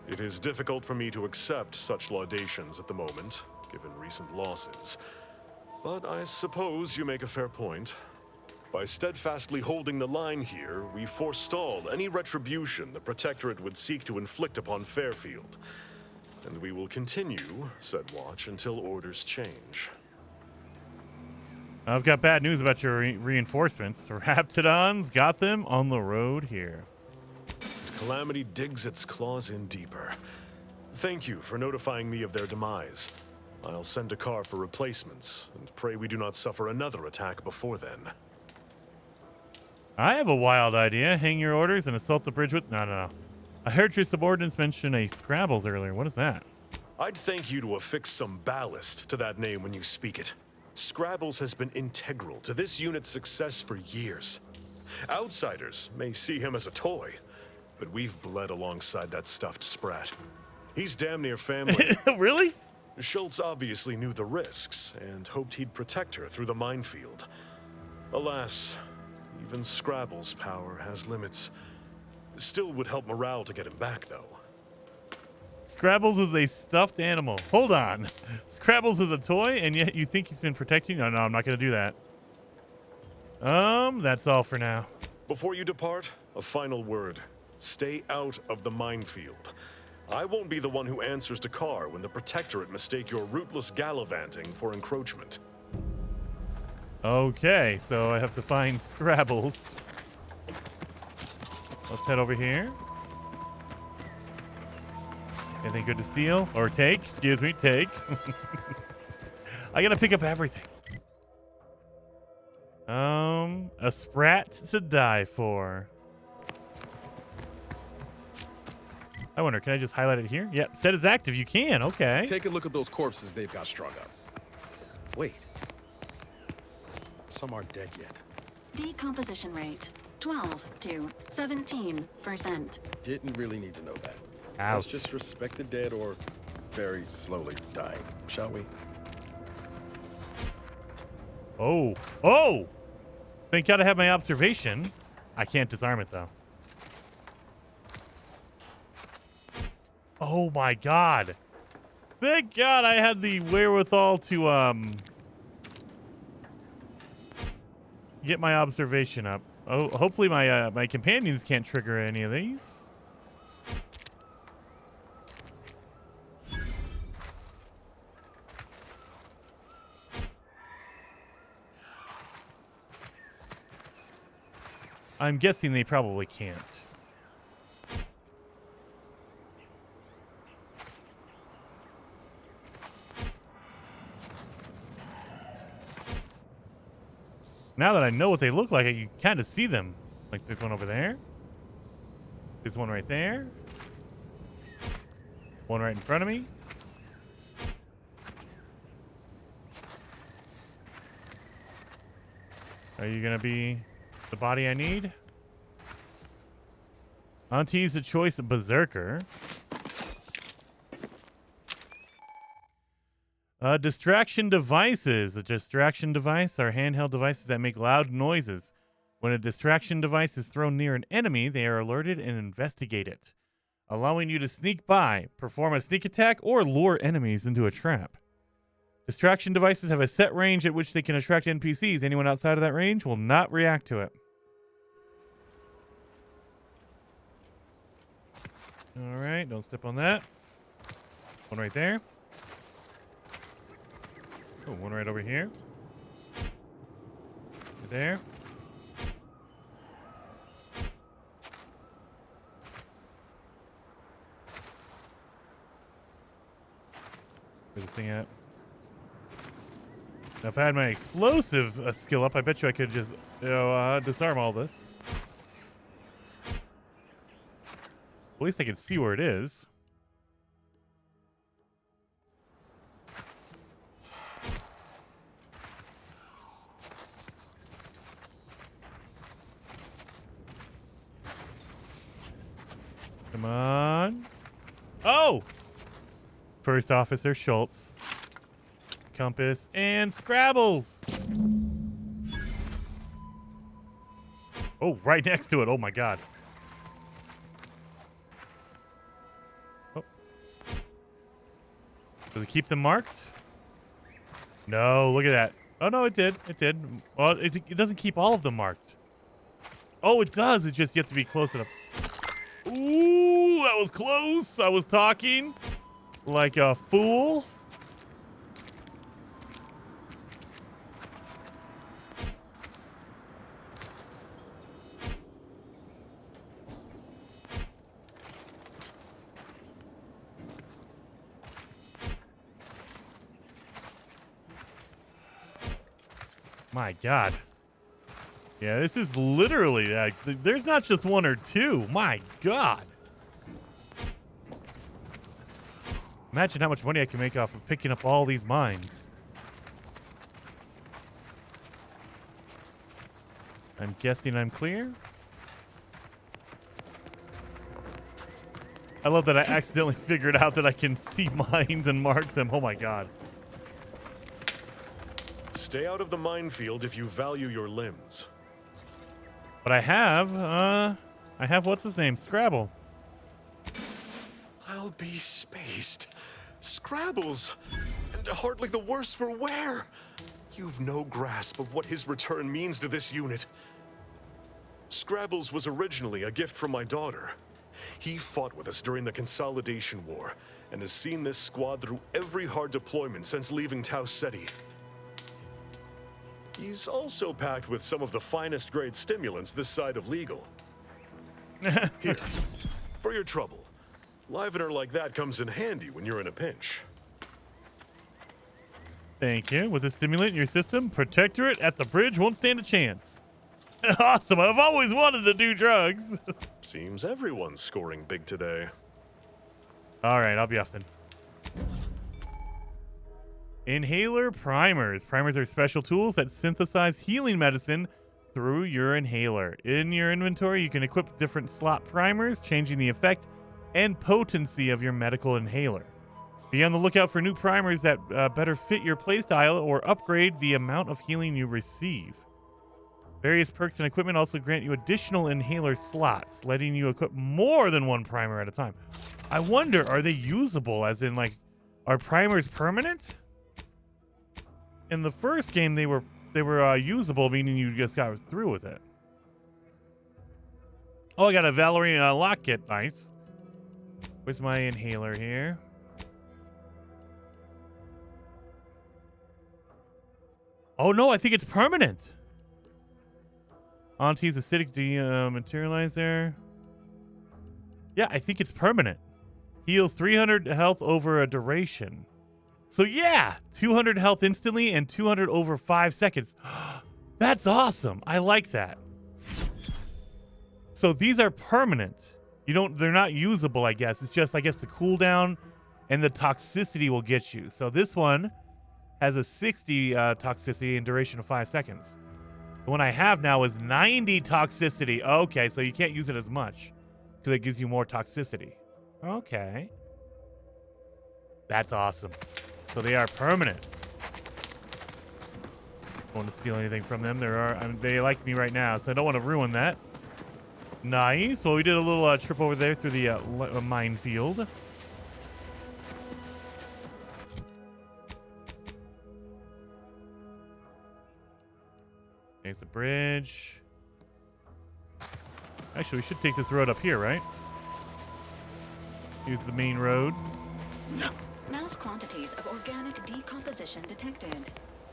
S10: It is difficult for me to accept such laudations at the moment, given recent losses. But I suppose you make a fair point. By steadfastly holding the line here, we forestall any retribution the Protectorate would seek to inflict upon Fairfield. And we will continue said watch until orders change.
S1: I've got bad news about your reinforcements. Raptidons got them on the road here.
S10: Calamity digs its claws in deeper. Thank you for notifying me of their demise. I'll send a car for replacements, and pray we do not suffer another attack before then.
S1: I have a wild idea. Hang your orders and assault the bridge with... No. I heard your subordinates mention a Scrabbles earlier. What is that?
S10: I'd thank you to affix some ballast to that name when you speak it. Scrabbles has been integral to this unit's success for years. Outsiders may see him as a toy, but we've bled alongside that stuffed sprat. He's damn near family.
S1: Really?
S10: Schultz obviously knew the risks and hoped he'd protect her through the minefield. Alas, even Scrabble's power has limits. Still would help morale to get him back, though.
S1: Scrabbles is a stuffed animal. Hold on. Scrabbles is a toy, and yet you think he's been protecting? No, I'm not going to do that. That's all for now.
S10: Before you depart, a final word. Stay out of the minefield. I won't be the one who answers to Carr when the Protectorate mistake your rootless gallivanting for encroachment.
S1: Okay, so I have to find Scrabbles. Let's head over here. Anything good to steal? Or take? Excuse me, take. I gotta pick up everything. A sprat to die for. I wonder, can I just highlight it here? Yep, set as active. You can, okay.
S12: Take a look at those corpses they've got strung up.
S2: Wait. Some aren't dead yet.
S13: Decomposition rate, 12 to 17%.
S2: Didn't really need to know that.
S1: Ouch.
S2: Let's just respect the dead or very slowly dying, shall we?
S1: Oh! Thank God I have my observation. I can't disarm it, though. Oh, my God. Thank God I had the wherewithal to, get my observation up. Oh, hopefully my, my companions can't trigger any of these. I'm guessing they probably can't. Now that I know what they look like, I can kind of see them. Like there's one over there. There's one right there. One right in front of me. Are you going to be the body I need? Auntie's a choice of berserker. Distraction devices. A distraction device are handheld devices that make loud noises. When a distraction device is thrown near an enemy, they are alerted and investigate it, allowing you to sneak by, perform a sneak attack, or lure enemies into a trap. Distraction devices have a set range at which they can attract NPCs. Anyone outside of that range will not react to it. All right, don't step on that. One right there. Oh, one right over here. There. Where's this thing at? Now, if I had my explosive skill up, I bet you I could just, disarm all this. At least I can see where it is. Come on. Oh! First Officer Schultz. Compass and Scrabbles. Oh, right next to it. Oh, my God. Oh. Does it keep them marked? No, look at that. Oh, no, it did. It did. Well, it doesn't keep all of them marked. Oh, it does. It just, you have to be close enough. Ooh, that was close. I was talking like a fool. My God. Yeah, this is literally, there's not just one or two. My God. Imagine how much money I can make off of picking up all these mines. I'm guessing I'm clear. I love that I accidentally figured out that I can see mines and mark them. Oh my God.
S10: Stay out of the minefield if you value your limbs.
S1: But I have what's his name? Scrabble.
S10: I'll be spaced. Scrabbles. And hardly the worse for wear. You've no grasp of what his return means to this unit. Scrabbles was originally a gift from my daughter. He fought with us during the Consolidation War and has seen this squad through every hard deployment since leaving Tau Ceti. He's also packed with some of the finest grade stimulants this side of legal. Here, for your trouble. Livener like that comes in handy when you're in a pinch.
S1: Thank you. With a stimulant in your system, Protectorate at the bridge won't stand a chance. Awesome. I've always wanted to do drugs.
S10: Seems everyone's scoring big today.
S1: All right, I'll be off then. Inhaler primers. Primers are special tools that synthesize healing medicine through your inhaler. In your inventory, you can equip different slot primers, changing the effect and potency of your medical inhaler. Be on the lookout for new primers that better fit your playstyle or upgrade the amount of healing you receive. Various perks and equipment also grant you additional inhaler slots, letting you equip more than one primer at a time. I wonder, are they usable? As in, like, are primers permanent? In the first game, they were usable, meaning you just got through with it. Oh, I got a Valerie lock kit. Nice. Where's my inhaler here? Oh, no, I think it's permanent. Auntie's acidic dematerializer. Yeah, I think it's permanent. Heals 300 health over a duration. So yeah, 200 health instantly and 200 over 5 seconds. That's awesome. I like that. So these are permanent. They're not usable, I guess. It's just, I guess, the cooldown and the toxicity will get you. So this one has a 60 toxicity and duration of 5 seconds. The one I have now is 90 toxicity. Okay, so you can't use it as much because it gives you more toxicity. Okay. That's awesome. So they are permanent. Don't want to steal anything from them. They like me right now, so I don't want to ruin that. Nice. Well, we did a little trip over there through the minefield. There's the bridge. Actually, we should take this road up here, right? Use the main roads.
S13: Mass quantities of organic decomposition detected.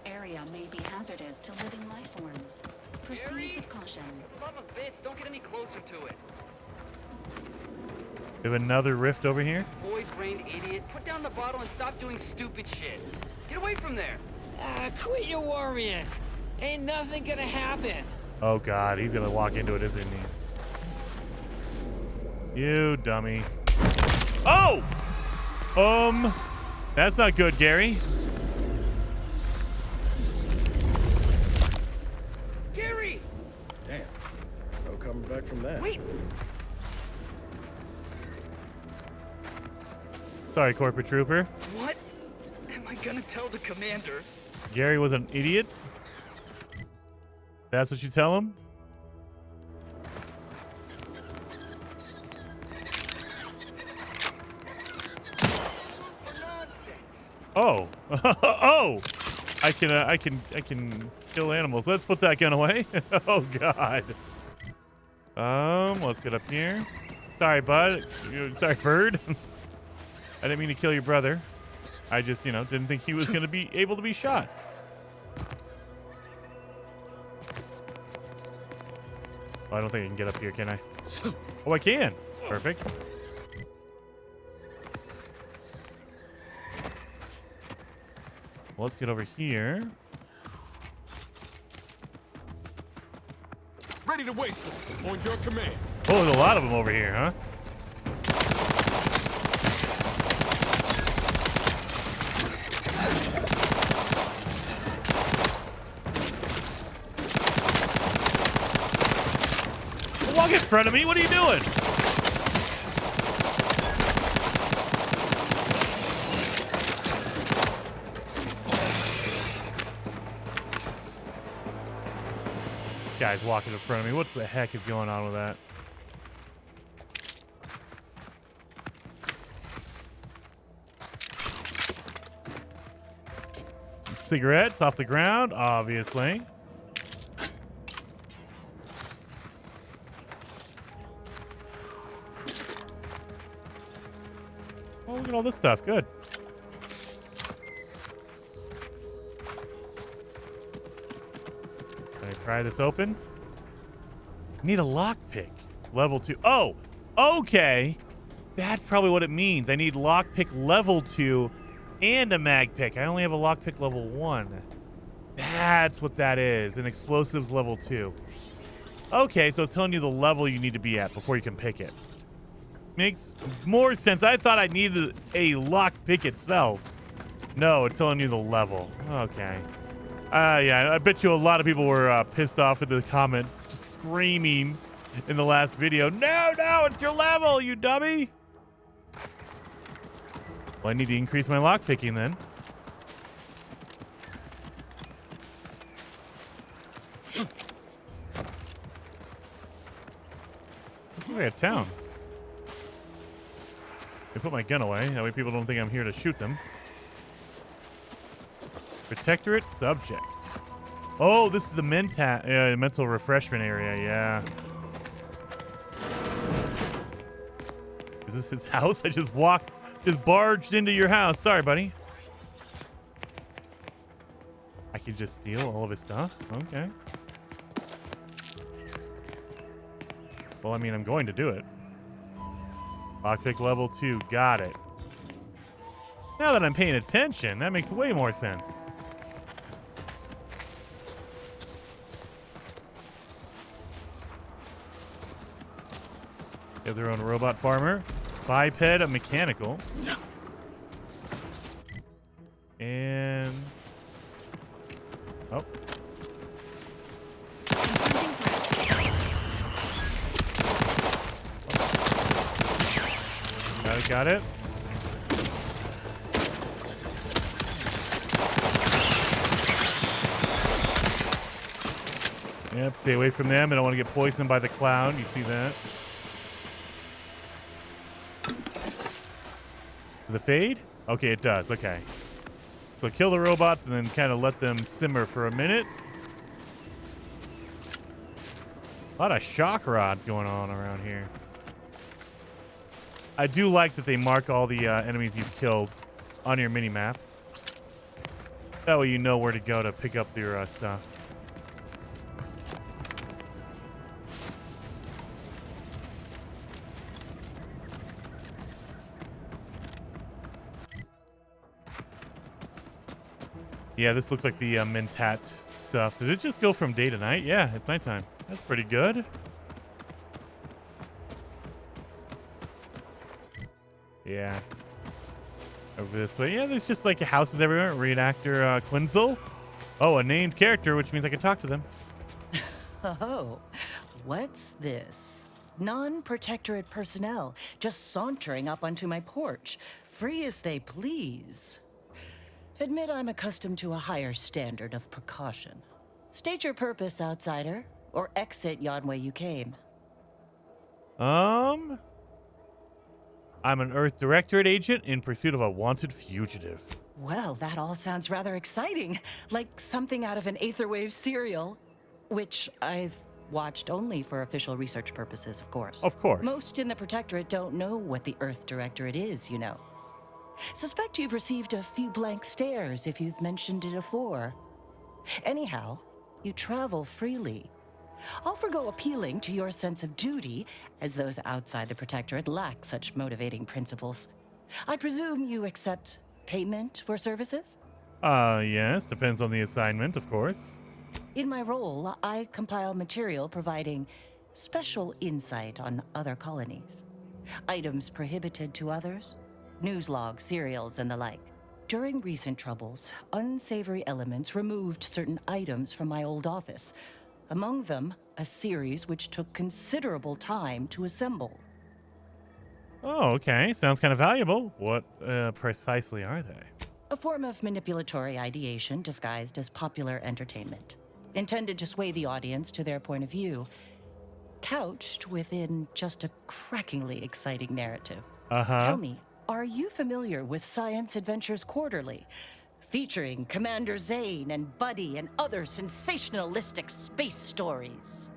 S13: Area may be hazardous to living life forms. Proceed with caution.
S7: For the love of bits, don't get any closer to it.
S1: We have another rift over here.
S7: Void-brained idiot. Put down the bottle and stop doing stupid shit. Get away from there.
S14: Quit your worrying. Ain't nothing gonna happen.
S1: Oh God, he's gonna walk into it, isn't he? You dummy. Oh! That's not good, Gary.
S2: Damn. No coming back from that.
S7: Wait.
S1: Sorry, Corporate Trooper.
S7: What am I gonna tell the commander?
S1: Gary was an idiot. That's what you tell him? Oh. Oh. I can kill animals. Let's put that gun away. Oh god. Let's get up here. Sorry, bud. Sorry, bird. I didn't mean to kill your brother. I just, didn't think he was going to be able to be shot. Oh, I don't think I can get up here, can I? Oh, I can. Perfect. Well, let's get over here.
S12: Ready to waste them on your command.
S1: Oh, there's a lot of them over here, huh? Walk in front of me. What are you doing? Guy's walking in front of me. What the heck is going on with that? Some cigarettes off the ground, obviously. Oh, look at all this stuff. Good. Can I pry this open? Need a lockpick. Level 2. Oh, okay. That's probably what it means. I need lockpick level 2 and a mag pick. I only have a lockpick level 1. That's what that is. An explosives level 2. Okay, so it's telling you the level you need to be at before you can pick it. Makes more sense. I thought I needed a lockpick itself. No, it's telling you the level. Okay. Yeah, I bet you a lot of people were pissed off in the comments, screaming in the last video. No, it's your level, you dummy. Well, I need to increase my lockpicking then. This looks like a town. I put my gun away. That way people don't think I'm here to shoot them. Protectorate subject. Oh, this is the mental refreshment area. Yeah. Is this his house? I just barged into your house. Sorry, buddy. I can just steal all of his stuff? Okay. Well, I mean, I'm going to do it. Lockpick level 2. Got it. Now that I'm paying attention, that makes way more sense. They have their own robot farmer. Biped, a mechanical. And... oh. Got it. Yep, stay away from them. I don't want to get poisoned by the clown. You see that? Does it fade? Okay, it does. Okay. So kill the robots and then kind of let them simmer for a minute. A lot of shock rods going on around here. I do like that they mark all the enemies you've killed on your mini-map. That way you know where to go to pick up your stuff. Yeah, this looks like the Mentat stuff. Did it just go from day to night? Yeah, it's nighttime. That's pretty good. Yeah. Over this way. Yeah, there's just like houses everywhere. Reenactor Quinzel. Oh, a named character, which means I can talk to them.
S6: Oh, what's this? Non-protectorate personnel just sauntering up onto my porch. free as they please. Admit I'm accustomed to a higher standard of precaution. State your purpose, outsider, or exit yon way you came.
S1: I'm an Earth Directorate agent in pursuit of a wanted fugitive.
S6: Well, that all sounds rather exciting, like something out of an Aetherwave serial, which I've watched only for official research purposes, of course.
S1: Of course.
S6: Most in the Protectorate don't know what the Earth Directorate is, you know. Suspect you've received a few blank stares if you've mentioned it afore. Anyhow, you travel freely. I'll forgo appealing to your sense of duty, as those outside the Protectorate lack such motivating principles. I presume you accept payment for services?
S1: Yes, depends on the assignment, of course.
S6: In my role, I compile material providing special insight on other colonies. Items prohibited to others, news logs, serials, and the like. During recent troubles, unsavory elements removed certain items from my old office. Among them, a series which took considerable time to assemble.
S1: Oh, okay. Sounds kind of valuable. What precisely are they?
S6: A form of manipulatory ideation disguised as popular entertainment, intended to sway the audience to their point of view, couched within just a crackingly exciting narrative. Tell me, are you familiar with Science Adventures Quarterly, featuring Commander Zane and Buddy and other sensationalistic space stories?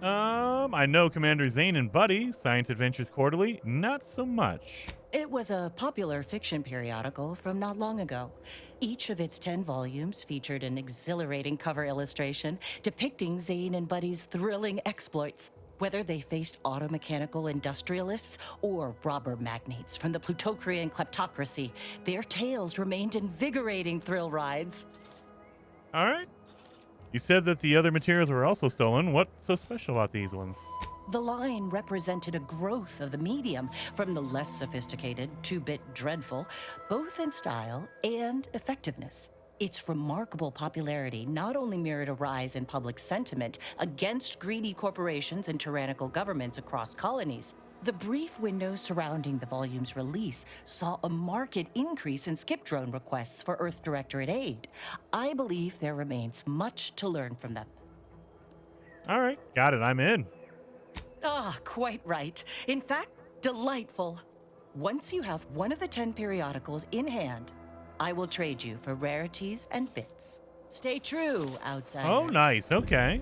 S1: I know Commander Zane and Buddy, Science Adventures Quarterly, not so much.
S6: It was a popular fiction periodical from not long ago. Each of its 10 volumes featured an exhilarating cover illustration depicting Zane and Buddy's thrilling exploits. Whether they faced automechanical industrialists or robber magnates from the Plutocrian kleptocracy, their tales remained invigorating thrill rides.
S1: All right. You said that the other materials were also stolen. What's so special about these ones?
S6: The line represented a growth of the medium from the less sophisticated 2-bit dreadful, both in style and effectiveness. Its remarkable popularity not only mirrored a rise in public sentiment against greedy corporations and tyrannical governments across colonies. The brief window surrounding the volume's release saw a marked increase in skip drone requests for Earth Directorate aid. I believe there remains much to learn from them.
S1: All right, got it. I'm in.
S6: Ah, quite right. In fact, delightful. Once you have one of the 10 periodicals in hand, I will trade you for rarities and bits. Stay true, outsider.
S1: Oh, nice. Okay.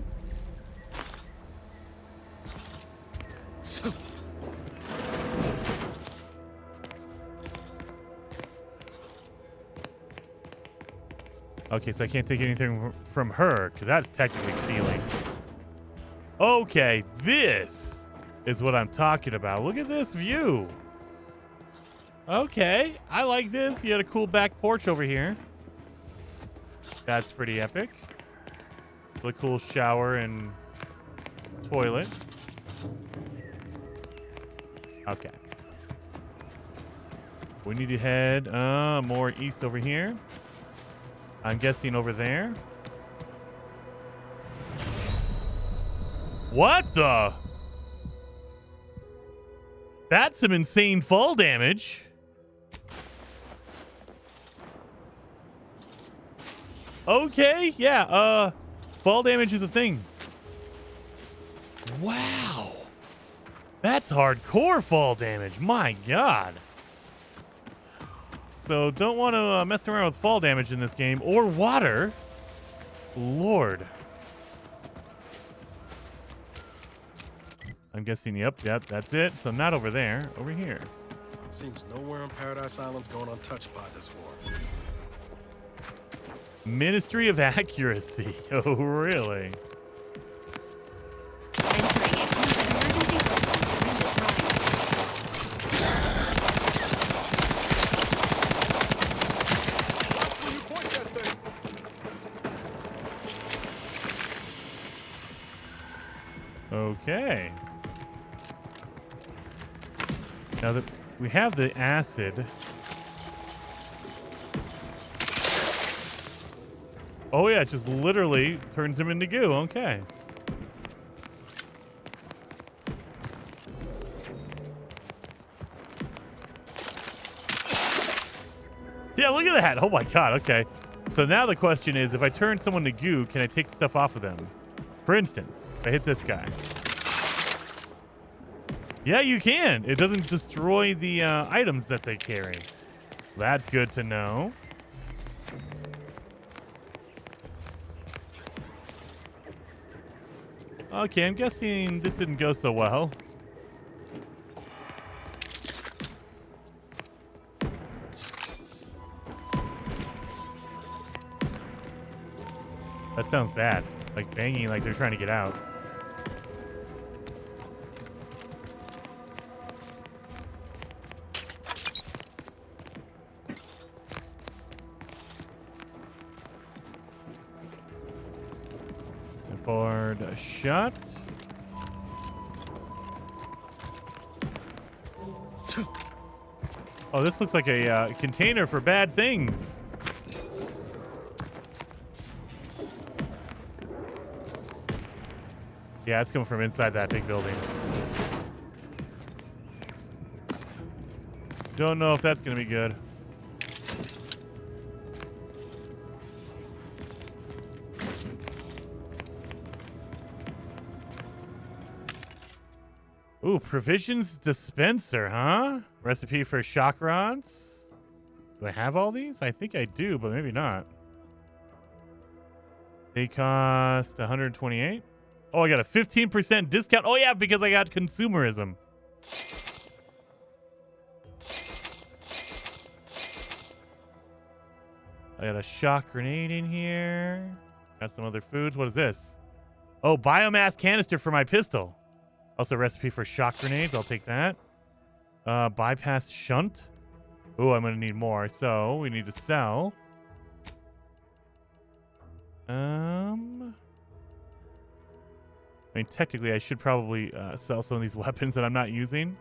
S1: Okay, so I can't take anything from her, because that's technically stealing. Okay, this is what I'm talking about. Look at this view. Okay, I like this. You had a cool back porch over here. That's pretty epic. A cool shower and toilet. Okay. We need to head more east over here. I'm guessing over there. What the? That's some insane fall damage. Okay, yeah, fall damage is a thing. Wow. That's hardcore fall damage. My God. So don't want to mess around with fall damage in this game or water. Lord. I'm guessing, yep, that's it. So not over there, over here.
S2: Seems nowhere on Paradise Island's going untouched by this war.
S1: Ministry of Accuracy. Oh, really? Okay. Now that we have the acid. Oh yeah, it just literally turns him into goo. Okay. Yeah, look at that. Oh my god, okay. So now the question is, if I turn someone to goo, can I take stuff off of them? For instance, if I hit this guy. Yeah, you can. It doesn't destroy the items that they carry. That's good to know. Okay, I'm guessing this didn't go so well. That sounds bad. Like banging like they're trying to get out. Board shut. Oh, this looks like a container for bad things. Yeah, it's coming from inside that big building. Don't know if that's going to be good. Ooh, provisions dispenser, huh? Recipe for shock rods. Do I have all these? I think I do, but maybe not. They cost 128. Oh, I got a 15% discount. Oh, yeah, because I got consumerism. I got a shock grenade in here. Got some other foods. What is this? Oh, biomass canister for my pistol. Also, recipe for shock grenades. I'll take that. Bypass shunt. Oh, I'm going to need more. So, we need to sell. I mean, technically, I should probably sell some of these weapons that I'm not using.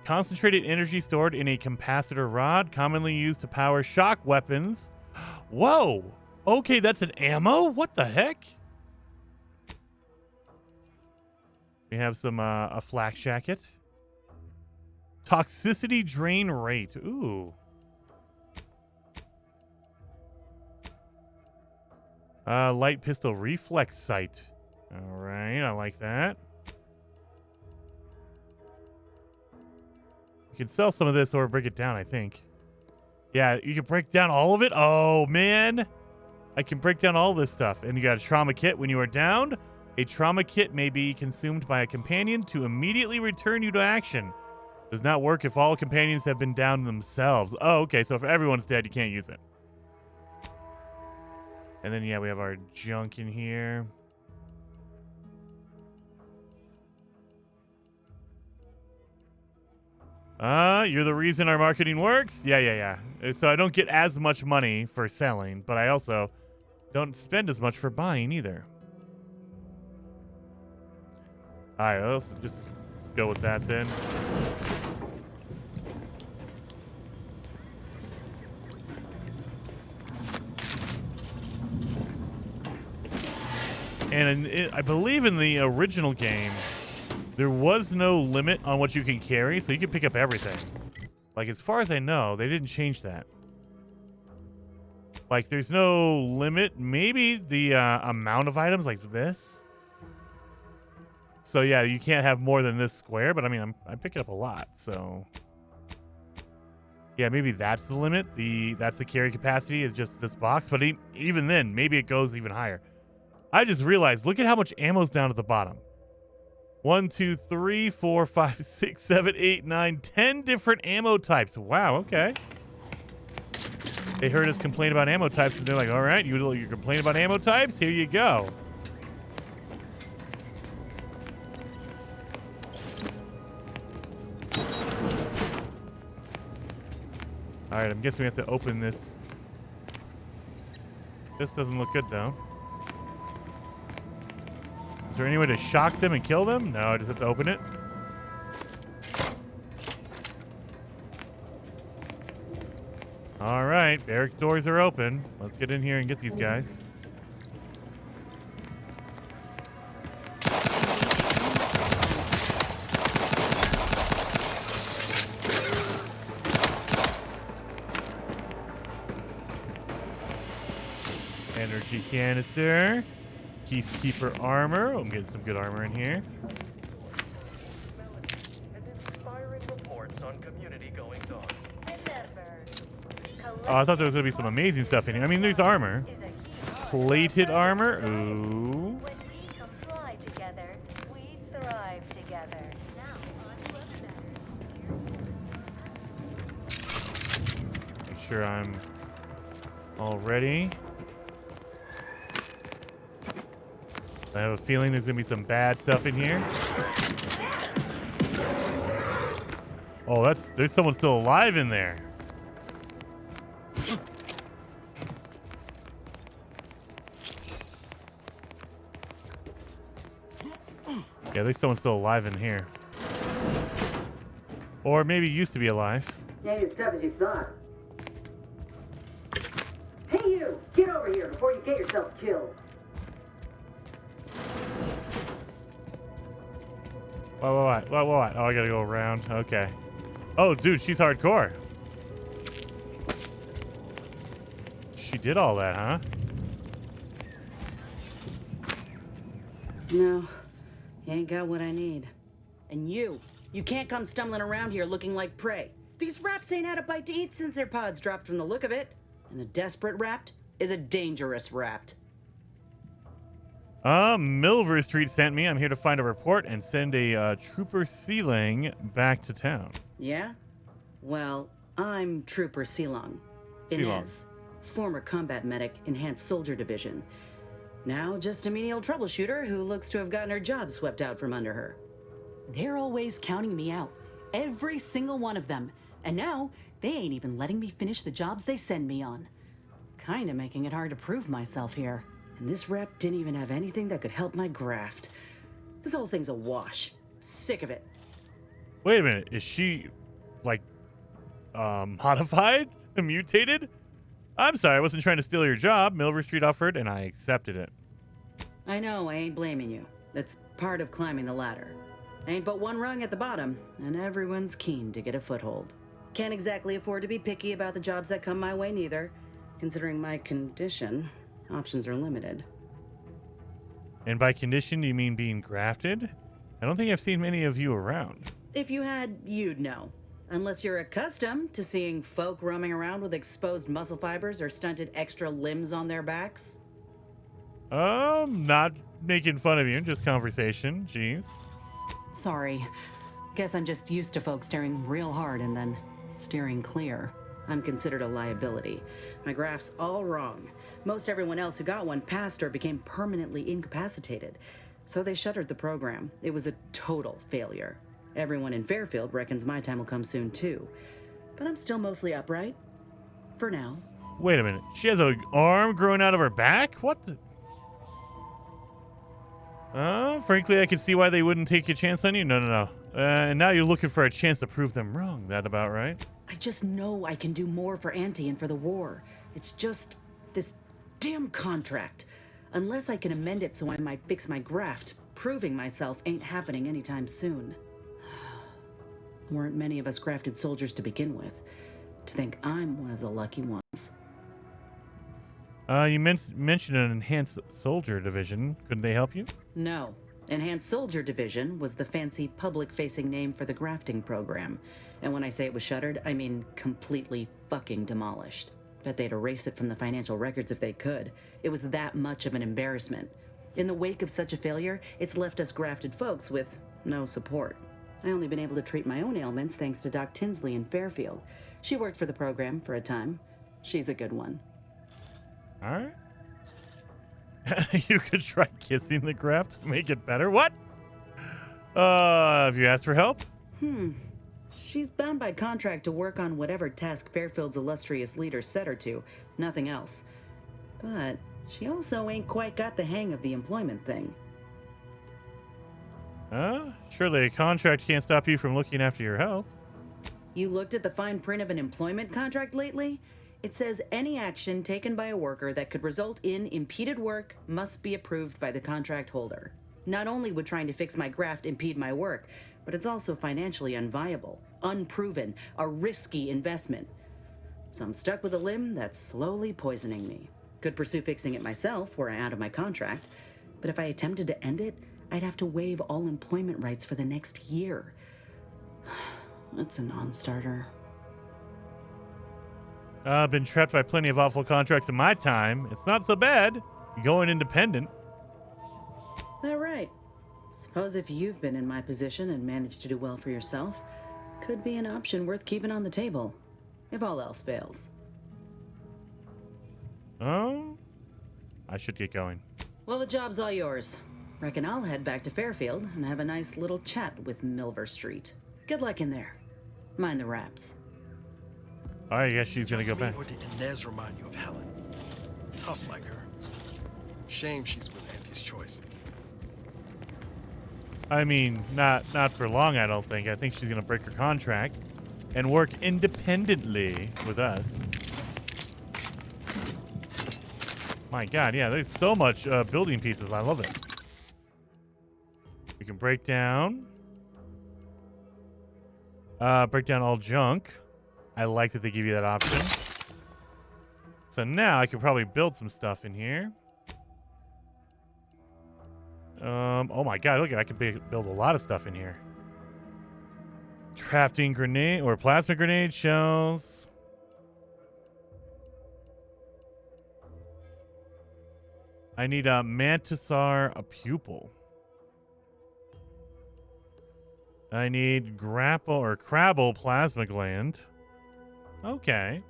S1: Concentrated energy stored in a capacitor rod, commonly used to power shock weapons. Whoa! Okay, that's an ammo? What the heck? We have some a flak jacket. Toxicity drain rate. Ooh. Light pistol reflex sight. All right, I like that. You can sell some of this or break it down, I think. Yeah, you can break down all of it. Oh, man. I can break down all this stuff. And you got a trauma kit when you are downed. A trauma kit may be consumed by a companion to immediately return you to action. Does not work if all companions have been downed themselves. Oh, okay. So if everyone's dead, you can't use it. And then, yeah, we have our junk in here. You're the reason our marketing works? Yeah. So I don't get as much money for selling, but I also don't spend as much for buying either. All right, let's just go with that then. And I believe in the original game, there was no limit on what you can carry, so you can pick up everything. Like, as far as I know, they didn't change that. Like, there's no limit. Maybe the amount of items like this. So, yeah, you can't have more than this square, but, I mean, I'm picking up a lot, so... Yeah, maybe that's the limit. That's the carry capacity is just this box, but even then, maybe it goes even higher. I just realized, look at how much ammo's down at the bottom. 1, 2, 3, 4, 5, 6, 7, 8, 9, 10 different ammo types. Wow, okay. They heard us complain about ammo types, and they're like, all right, you complain about ammo types? Here you go. All right, I'm guessing we have to open this. This doesn't look good, though. Is there any way to shock them and kill them? No, I just have to open it. All right, barracks doors are open. Let's get in here and get these guys. Energy canister. Peacekeeper armor. I'm getting some good armor in here.
S15: Inspiring reports on community goings on.
S1: Oh, I thought there was going to be some amazing stuff in here. I mean, there's armor. Plated armor. Ooh.
S16: When we comply together, we thrive together. Now, on to other matters.
S1: Make sure I'm all ready. I have a feeling there's going to be some bad stuff in here. Oh, there's someone still alive in there. Yeah, there's someone still alive in here. Or maybe used to be alive.
S17: Ain't as tough as you thought. Hey you! Get over here before you get yourself killed.
S1: What? Oh, I gotta go around. Okay. Oh, dude, she's hardcore. She did all that, huh?
S17: No, you ain't got what I need. And you can't come stumbling around here looking like prey. These raps ain't had a bite to eat since their pods dropped from the look of it. And a desperate rapt is a dangerous rapt.
S1: Milver Street sent me. I'm here to find a report and send a Trooper Sealing back to town.
S17: Yeah? Well, I'm Trooper Sealong. Inez, former combat medic, Enhanced Soldier Division. Now just a menial troubleshooter who looks to have gotten her job swept out from under her. They're always counting me out. Every single one of them. And now, they ain't even letting me finish the jobs they send me on. Kinda making it hard to prove myself here. And this rep didn't even have anything that could help my graft. This whole thing's a wash. Sick of it.
S1: Wait a minute. Is she, like, modified? Mutated? I'm sorry, I wasn't trying to steal your job. Milver Street offered, and I accepted it.
S17: I know, I ain't blaming you. That's part of climbing the ladder. Ain't but one rung at the bottom, and everyone's keen to get a foothold. Can't exactly afford to be picky about the jobs that come my way neither. Considering my condition, options are limited.
S1: And by condition, do you mean being grafted? I don't think I've seen many of you around.
S17: If you had, you'd know. Unless you're accustomed to seeing folk roaming around with exposed muscle fibers or stunted extra limbs on their backs.
S1: Not making fun of you, just conversation. Jeez.
S17: Sorry. Guess I'm just used to folks staring real hard and then steering clear. I'm considered a liability. My graph's all wrong. Most everyone else who got one passed or became permanently incapacitated. So they shuttered the program. It was a total failure. Everyone in Fairfield reckons my time will come soon too. But I'm still mostly upright. For now.
S1: Wait a minute. She has an arm growing out of her back? What the? Frankly, I can see why they wouldn't take a chance on you. No. And now you're looking for a chance to prove them wrong. That about right?
S17: I just know I can do more for Auntie and for the war. It's just this damn contract. Unless I can amend it so I might fix my graft, proving myself ain't happening anytime soon. Weren't many of us grafted soldiers to begin with. To think I'm one of the lucky ones.
S1: You mentioned an Enhanced Soldier Division. Couldn't they help you?
S17: No. Enhanced Soldier Division was the fancy public-facing name for the grafting program. And when I say it was shuttered, I mean completely fucking demolished. Bet they'd erase it from the financial records if they could. It was that much of an embarrassment. In the wake of such a failure, it's left us grafted folks with no support. I only been able to treat my own ailments thanks to Doc Tinsley in Fairfield. She worked for the program for a time. She's a good one.
S1: All right. You could try kissing the graft to make it better. What? Have you asked for help?
S17: She's bound by contract to work on whatever task Fairfield's illustrious leader set her to, nothing else. But she also ain't quite got the hang of the employment thing.
S1: Surely a contract can't stop you from looking after your health.
S17: You looked at the fine print of an employment contract lately? It says any action taken by a worker that could result in impeded work must be approved by the contract holder. Not only would trying to fix my graft impede my work, but it's also financially unviable, unproven, a risky investment. So I'm stuck with a limb that's slowly poisoning me. Could pursue fixing it myself were I out of my contract, but if I attempted to end it, I'd have to waive all employment rights for the next year. That's a non-starter.
S1: I've been trapped by plenty of awful contracts in my time. It's not so bad. Going independent.
S17: That right. Suppose if you've been in my position and managed to do well for yourself, could be an option worth keeping on the table, if all else fails.
S1: Oh, I should get going.
S17: Well, the job's all yours. Reckon I'll head back to Fairfield and have a nice little chat with Milver Street. Good luck in there. Mind the raps.
S1: I guess she's gonna go back.
S2: Or did Inez remind you of Helen? Tough like her. Shame she's with Auntie's choice.
S1: I mean, not for long, I don't think. I think she's gonna break her contract and work independently with us. My God, yeah, there's so much building pieces. I love it. We can break down all junk. I like that they give you that option. So now I could probably build some stuff in here. Oh my God, look, I can build a lot of stuff in here. Crafting grenade or plasma grenade shells. I need a Mantisar, a pupil. I need grapple or crabble plasma gland. Okay.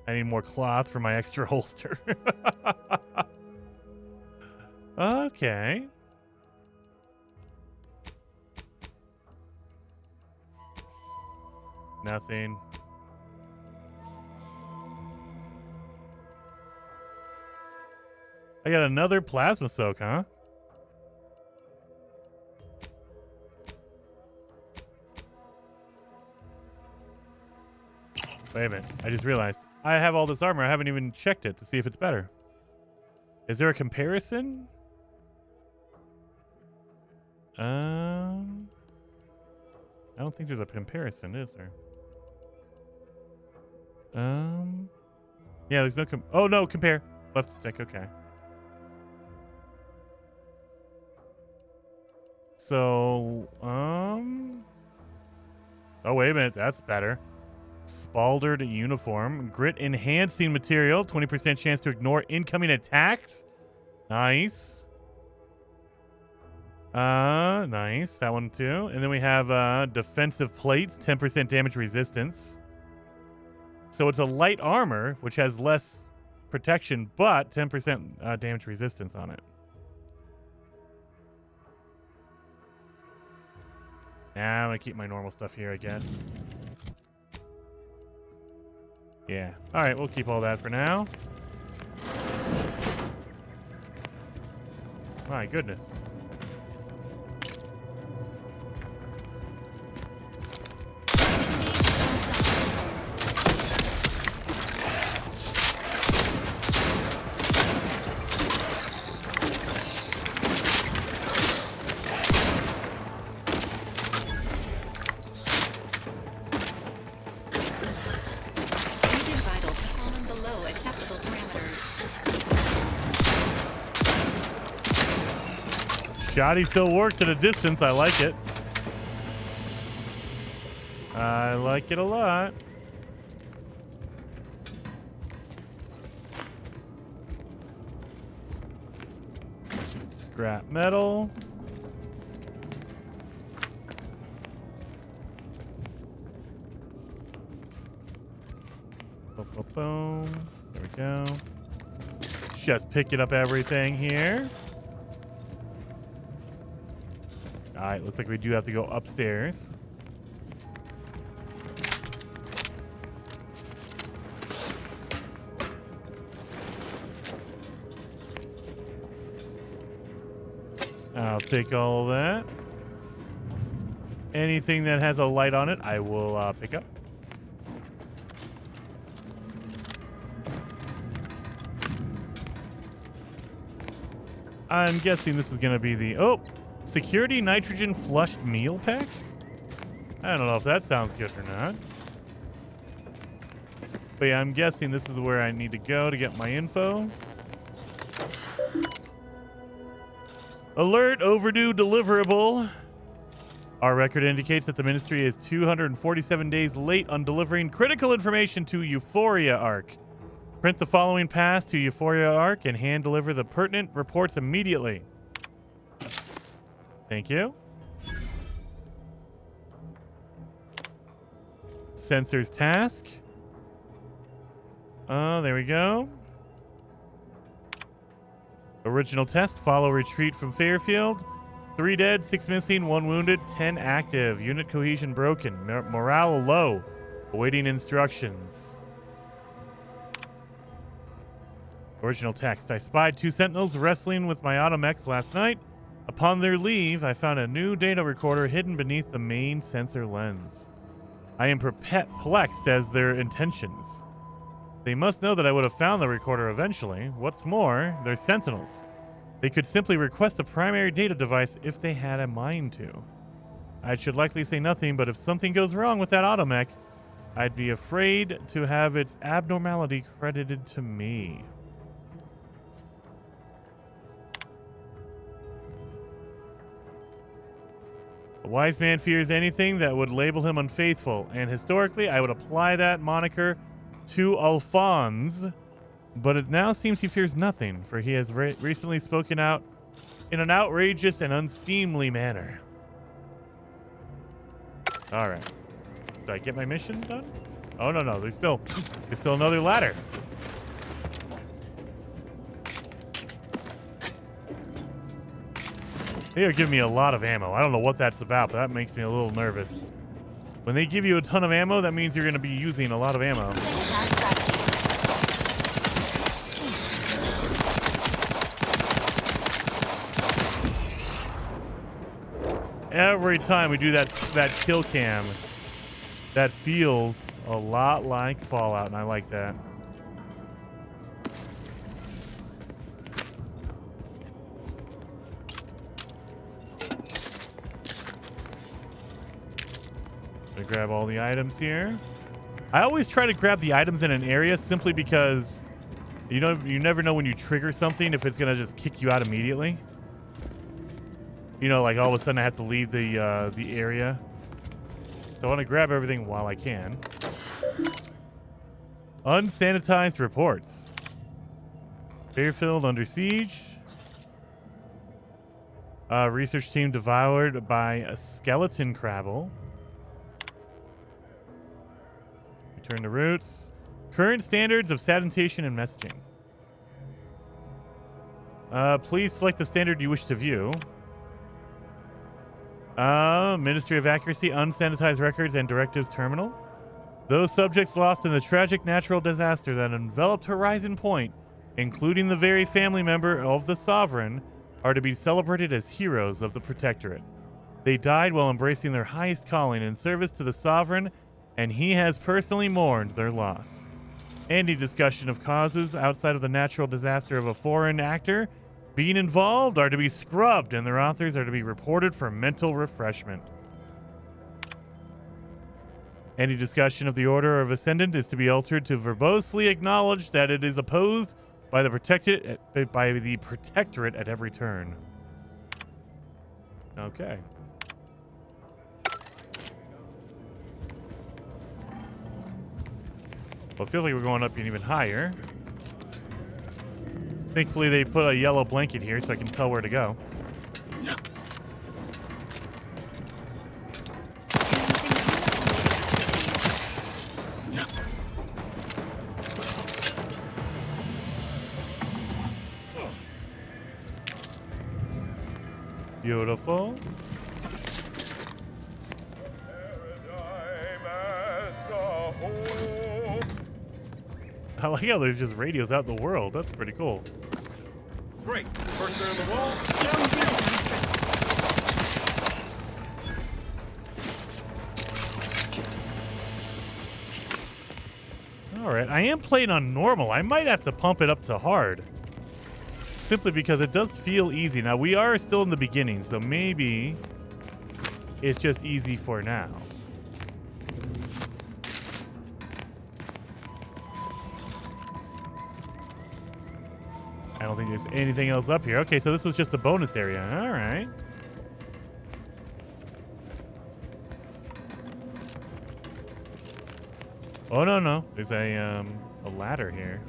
S1: I need more cloth for my extra holster. Okay. Nothing. I got another plasma soak, huh? Wait a minute. I just realized I have all this armor. I haven't even checked it to see if it's better. Is there a comparison? I don't think there's a comparison, is there? Yeah, there's no oh no, compare. Left stick, okay. So, oh, wait a minute, that's better. Spaldered uniform. Grit enhancing material. 20% chance to ignore incoming attacks. Nice. Nice. That one too. And then we have defensive plates. 10% damage resistance. So it's a light armor, which has less protection, but 10% damage resistance on it. Now I'm going to keep my normal stuff here, I guess. Yeah. All right, we'll keep all that for now. My goodness. Shoddy still works at a distance. I like it. I like it a lot. Scrap metal. Boom, boom, boom. There we go. Just picking up everything here. All right, looks like we do have to go upstairs. I'll take all of that. Anything that has a light on it, I will pick up. I'm guessing this is going to be the... Oh! Security nitrogen flushed meal pack? I don't know if that sounds good or not. But yeah, I'm guessing this is where I need to go to get my info. Alert, overdue deliverable. Our record indicates that the Ministry is 247 days late on delivering critical information to Euphoria Arc. Print the following pass to Euphoria Arc and hand deliver the pertinent reports immediately. Thank you. Sensors task. Oh, there we go. Original test. Follow retreat from Fairfield. 3 dead, 6 missing, 1 wounded, 10 active. Unit cohesion broken. Morale low. Awaiting instructions. Original text. I spied 2 sentinels wrestling with my Automex last night. Upon their leave, I found a new data recorder hidden beneath the main sensor lens. I am perplexed as their intentions. They must know that I would have found the recorder eventually. What's more, they're sentinels. They could simply request the primary data device if they had a mind to. I should likely say nothing, but if something goes wrong with that automech, I'd be afraid to have its abnormality credited to me. A wise man fears anything that would label him unfaithful, and historically I would apply that moniker to Alphonse, but it now seems he fears nothing, for he has recently spoken out in an outrageous and unseemly manner. Alright. Did I get my mission done? Oh, no. There's still another ladder. They are giving me a lot of ammo. I don't know what that's about, but that makes me a little nervous. When they give you a ton of ammo, that means you're going to be using a lot of ammo. Every time we do that kill cam, that feels a lot like Fallout, and I like that. Grab all the items here. I always try to grab the items in an area simply because you never know when you trigger something if it's gonna just kick you out immediately. You know, like all of a sudden I have to leave the area. So I want to grab everything while I can. Unsanitized reports. Fairfield under siege. Research team devoured by a skeleton crabble. Return to routes. Current standards of sanitation and messaging. Please select the standard you wish to view. Ministry of Accuracy, unsanitized records and directives terminal. Those subjects lost in the tragic natural disaster that enveloped Horizon Point, including the very family member of the Sovereign, are to be celebrated as heroes of the Protectorate. They died while embracing their highest calling in service to the Sovereign, and he has personally mourned their loss. Any discussion of causes outside of the natural disaster of a foreign actor being involved are to be scrubbed, and their authors are to be reported for mental refreshment. Any discussion of the Order of Ascendant is to be altered to verbosely acknowledge that it is opposed by the Protectorate at every turn. Okay. Well, it feels like we're going up even higher. Thankfully, they put a yellow blanket here so I can tell where to go. Beautiful. I like how there's just radios out in the world. That's pretty cool.
S12: Great. First there on the walls.
S1: Alright, I am playing on normal. I might have to pump it up to hard. Simply because it does feel easy. Now, we are still in the beginning, so maybe it's just easy for now. I don't think there's anything else up here. Okay, so this was just a bonus area. All right. Oh, no. There's a ladder here.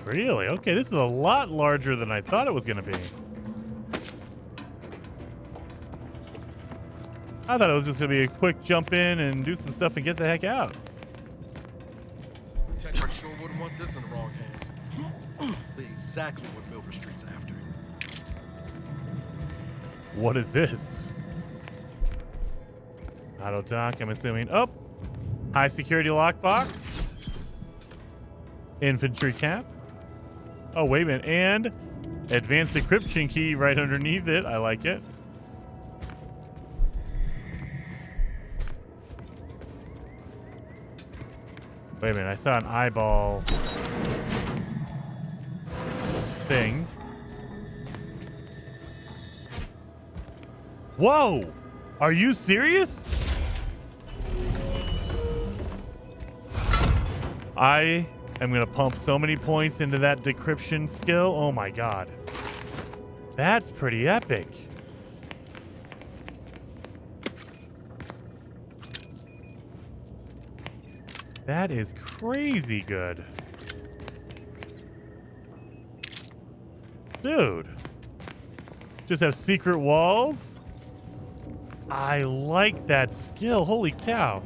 S1: Really? Okay, this is a lot larger than I thought it was going to be. I thought it was just going to be a quick jump in and do some stuff and get the heck out.
S12: Tetra sure wouldn't want this in the wrong hands. Exactly what Milford Street's after.
S1: What is this? Auto dock, I'm assuming. Oh! High security lockbox. Infantry cap. Oh, wait a minute. And advanced decryption key right underneath it. I like it. Wait a minute. I saw an eyeball thing. Whoa! Are you serious? I am going to pump so many points into that decryption skill. Oh my god. That's pretty epic. That is crazy good. Dude. Just have secret walls? I like that skill. Holy cow.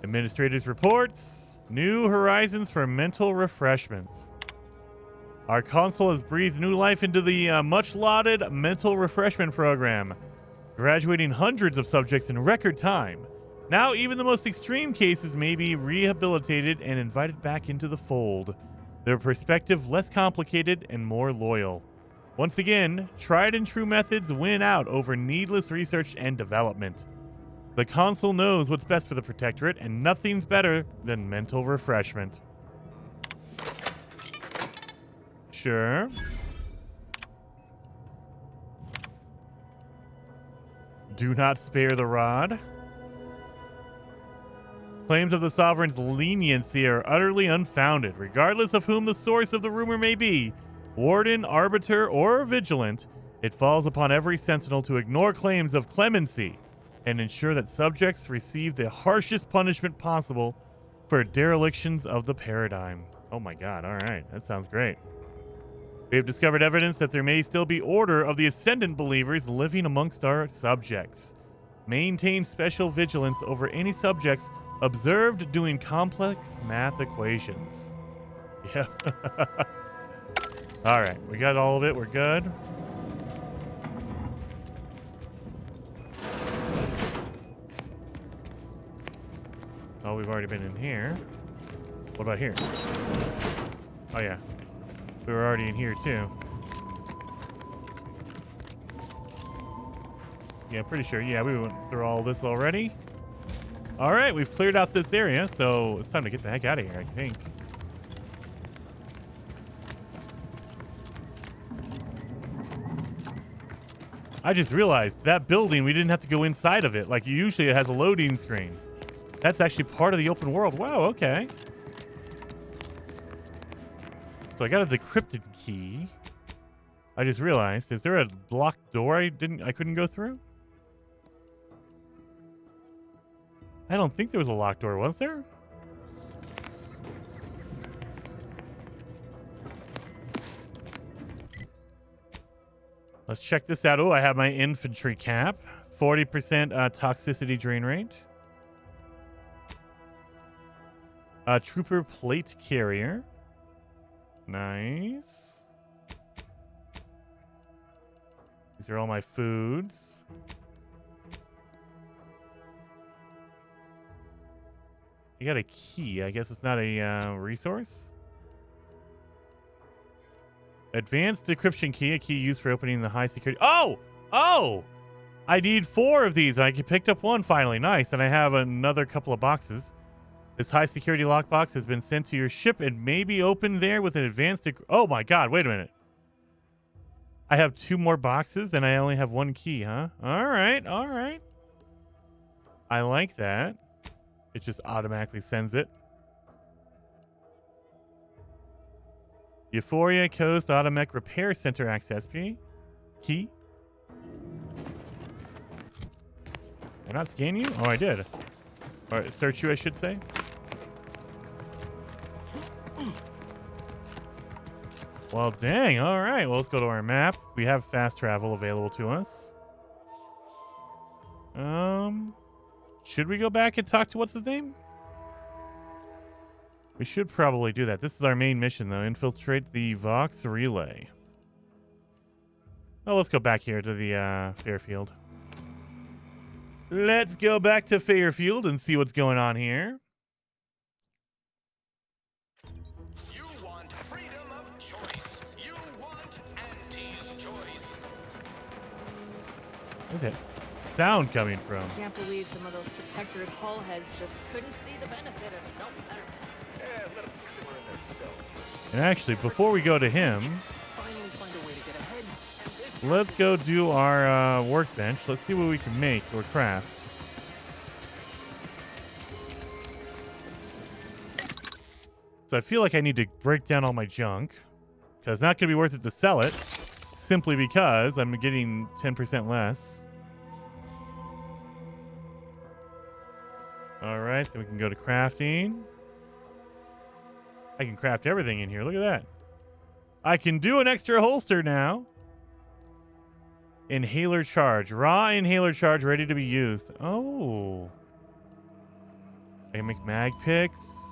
S1: Administrators reports. New horizons for mental refreshments. Our console has breathed new life into the much-lauded mental refreshment program, graduating hundreds of subjects in record time. Now even the most extreme cases may be rehabilitated and invited back into the fold. Their perspective less complicated and more loyal. Once again, tried and true methods win out over needless research and development. The console knows what's best for the Protectorate, and nothing's better than mental refreshment. Sure. Do not spare the rod. Claims of the Sovereign's leniency are utterly unfounded. Regardless of whom the source of the rumor may be, Warden, Arbiter, or Vigilant, it falls upon every Sentinel to ignore claims of clemency and ensure that subjects receive the harshest punishment possible for derelictions of the paradigm. Oh my god, all right. That sounds great. We have discovered evidence that there may still be Order of the Ascendant believers living amongst our subjects. Maintain special vigilance over any subjects observed doing complex math equations. Yeah. All right, we got all of it. We're good. Oh, we've already been in here. What about here? Oh, yeah. We were already in here, too. Yeah, I'm pretty sure. Yeah, we went through all this already. All right, we've cleared out this area, so it's time to get the heck out of here, I think. I just realized that building, we didn't have to go inside of it. Like, usually it has a loading screen. That's actually part of the open world. Wow, okay. So I got a decrypted key. I just realized, is there a locked door I couldn't go through? I don't think there was a locked door, was there? Let's check this out. Oh, I have my infantry cap. 40% toxicity drain rate. Trooper plate carrier. Nice. These are all my foods. You got a key. I guess it's not a resource. Advanced decryption key. A key used for opening the high security. Oh! Oh! I need 4 of these. I picked up one finally. Nice. And I have another couple of boxes. This high security lockbox has been sent to your ship and may be opened there with an advanced... Oh my god, wait a minute. I have 2 more boxes and I only have 1 key, huh? All right, all right. I like that. It just automatically sends it. Euphoria Coast Automech Repair Center access key. Did I not scan you? Oh, I did. All right, search you, I should say. Well, dang. All right. Well, let's go to our map. We have fast travel available to us. Should we go back and talk to what's his name? We should probably do that. This is our main mission, though. Infiltrate the Vox Relay. Oh, let's go back here to the Fairfield. Let's go back to Fairfield and see what's going on here.
S5: You want freedom of choice. You want Auntie's choice.
S1: Where's that sound coming from?
S11: Can't believe some of those protectorate hull heads just couldn't see the benefit of self-betterment.
S15: Yeah, let them simmer in their cells.
S1: And actually, before we go to him,
S15: Finally find a way to get ahead. And this
S1: let's go do our workbench. Let's see what we can make or craft. So I feel like I need to break down all my junk, because it's not going to be worth it to sell it, simply because I'm getting 10% less. All right, then we can go to crafting. I can craft everything in here. Look at that. I can do an extra holster now. Inhaler charge. Raw inhaler charge ready to be used. Oh. I can make mag picks.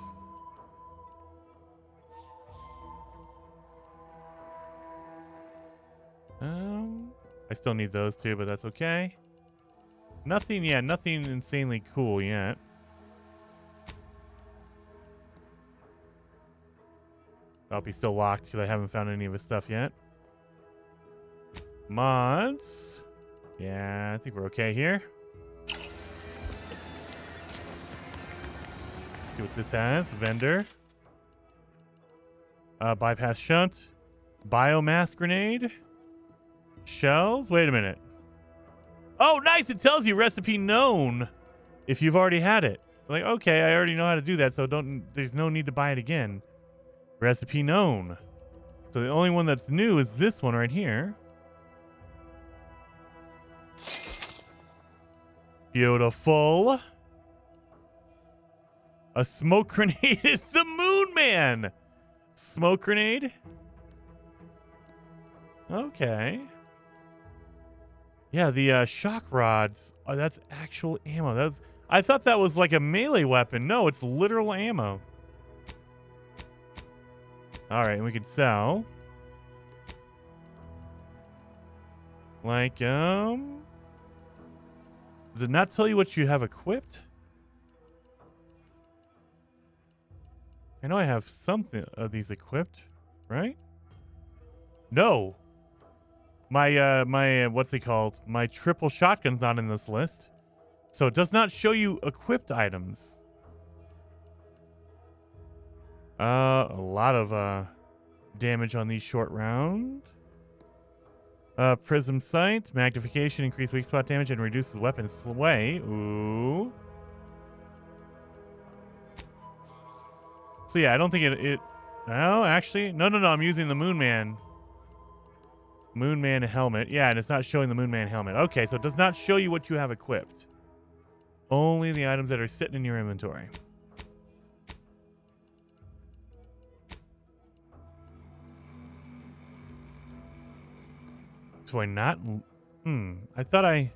S1: I still need those two, but that's okay. Nothing insanely cool yet. I'll be still locked because I haven't found any of his stuff yet. Mods. Yeah, I think we're okay here. Let's see what this has. Vendor. Bypass shunt. Biomass grenade. Shells. Wait a minute. Oh, nice. It tells you recipe known if you've already had it. Like, okay, I already know how to do that, so there's no need to buy it again. Recipe known. So the only one that's new is this one right here. Beautiful. A smoke grenade. It's the Moon Man. Smoke grenade. Okay. Yeah, the shock rods. Oh, that's actual ammo. I thought that was like a melee weapon. No, it's literal ammo. All right, and we can sell. Like, does it not tell you what you have equipped? I know I have something of these equipped, right? No. My what's it called? My triple shotgun's not in this list. So it does not show you equipped items. A lot of damage on these short round. Prism sight, magnification, increase weak spot damage, and reduces weapon sway. Ooh. So yeah, I don't think it. Oh, actually, no. I'm using the Moon Man. Moon Man helmet. Yeah, and it's not showing the Moon Man helmet. Okay, so it does not show you what you have equipped. Only the items that are sitting in your inventory. Do I not? I thought I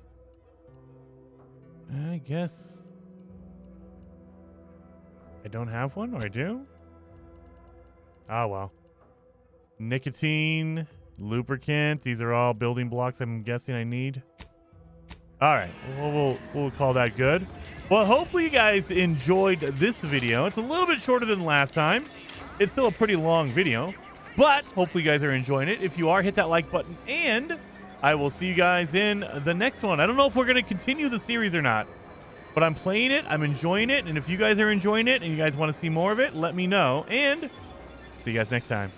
S1: guess I don't have one, or I do? Oh, well. Nicotine, lubricant. These are all building blocks I'm guessing I need. All right. We'll call that good. Well, hopefully you guys enjoyed this video. It's a little bit shorter than last time. It's still a pretty long video, but hopefully you guys are enjoying it. If you are, hit that like button, and I will see you guys in the next one. I don't know if we're going to continue the series or not. But I'm playing it, I'm enjoying it, and if you guys are enjoying it and you guys want to see more of it, let me know. And see you guys next time.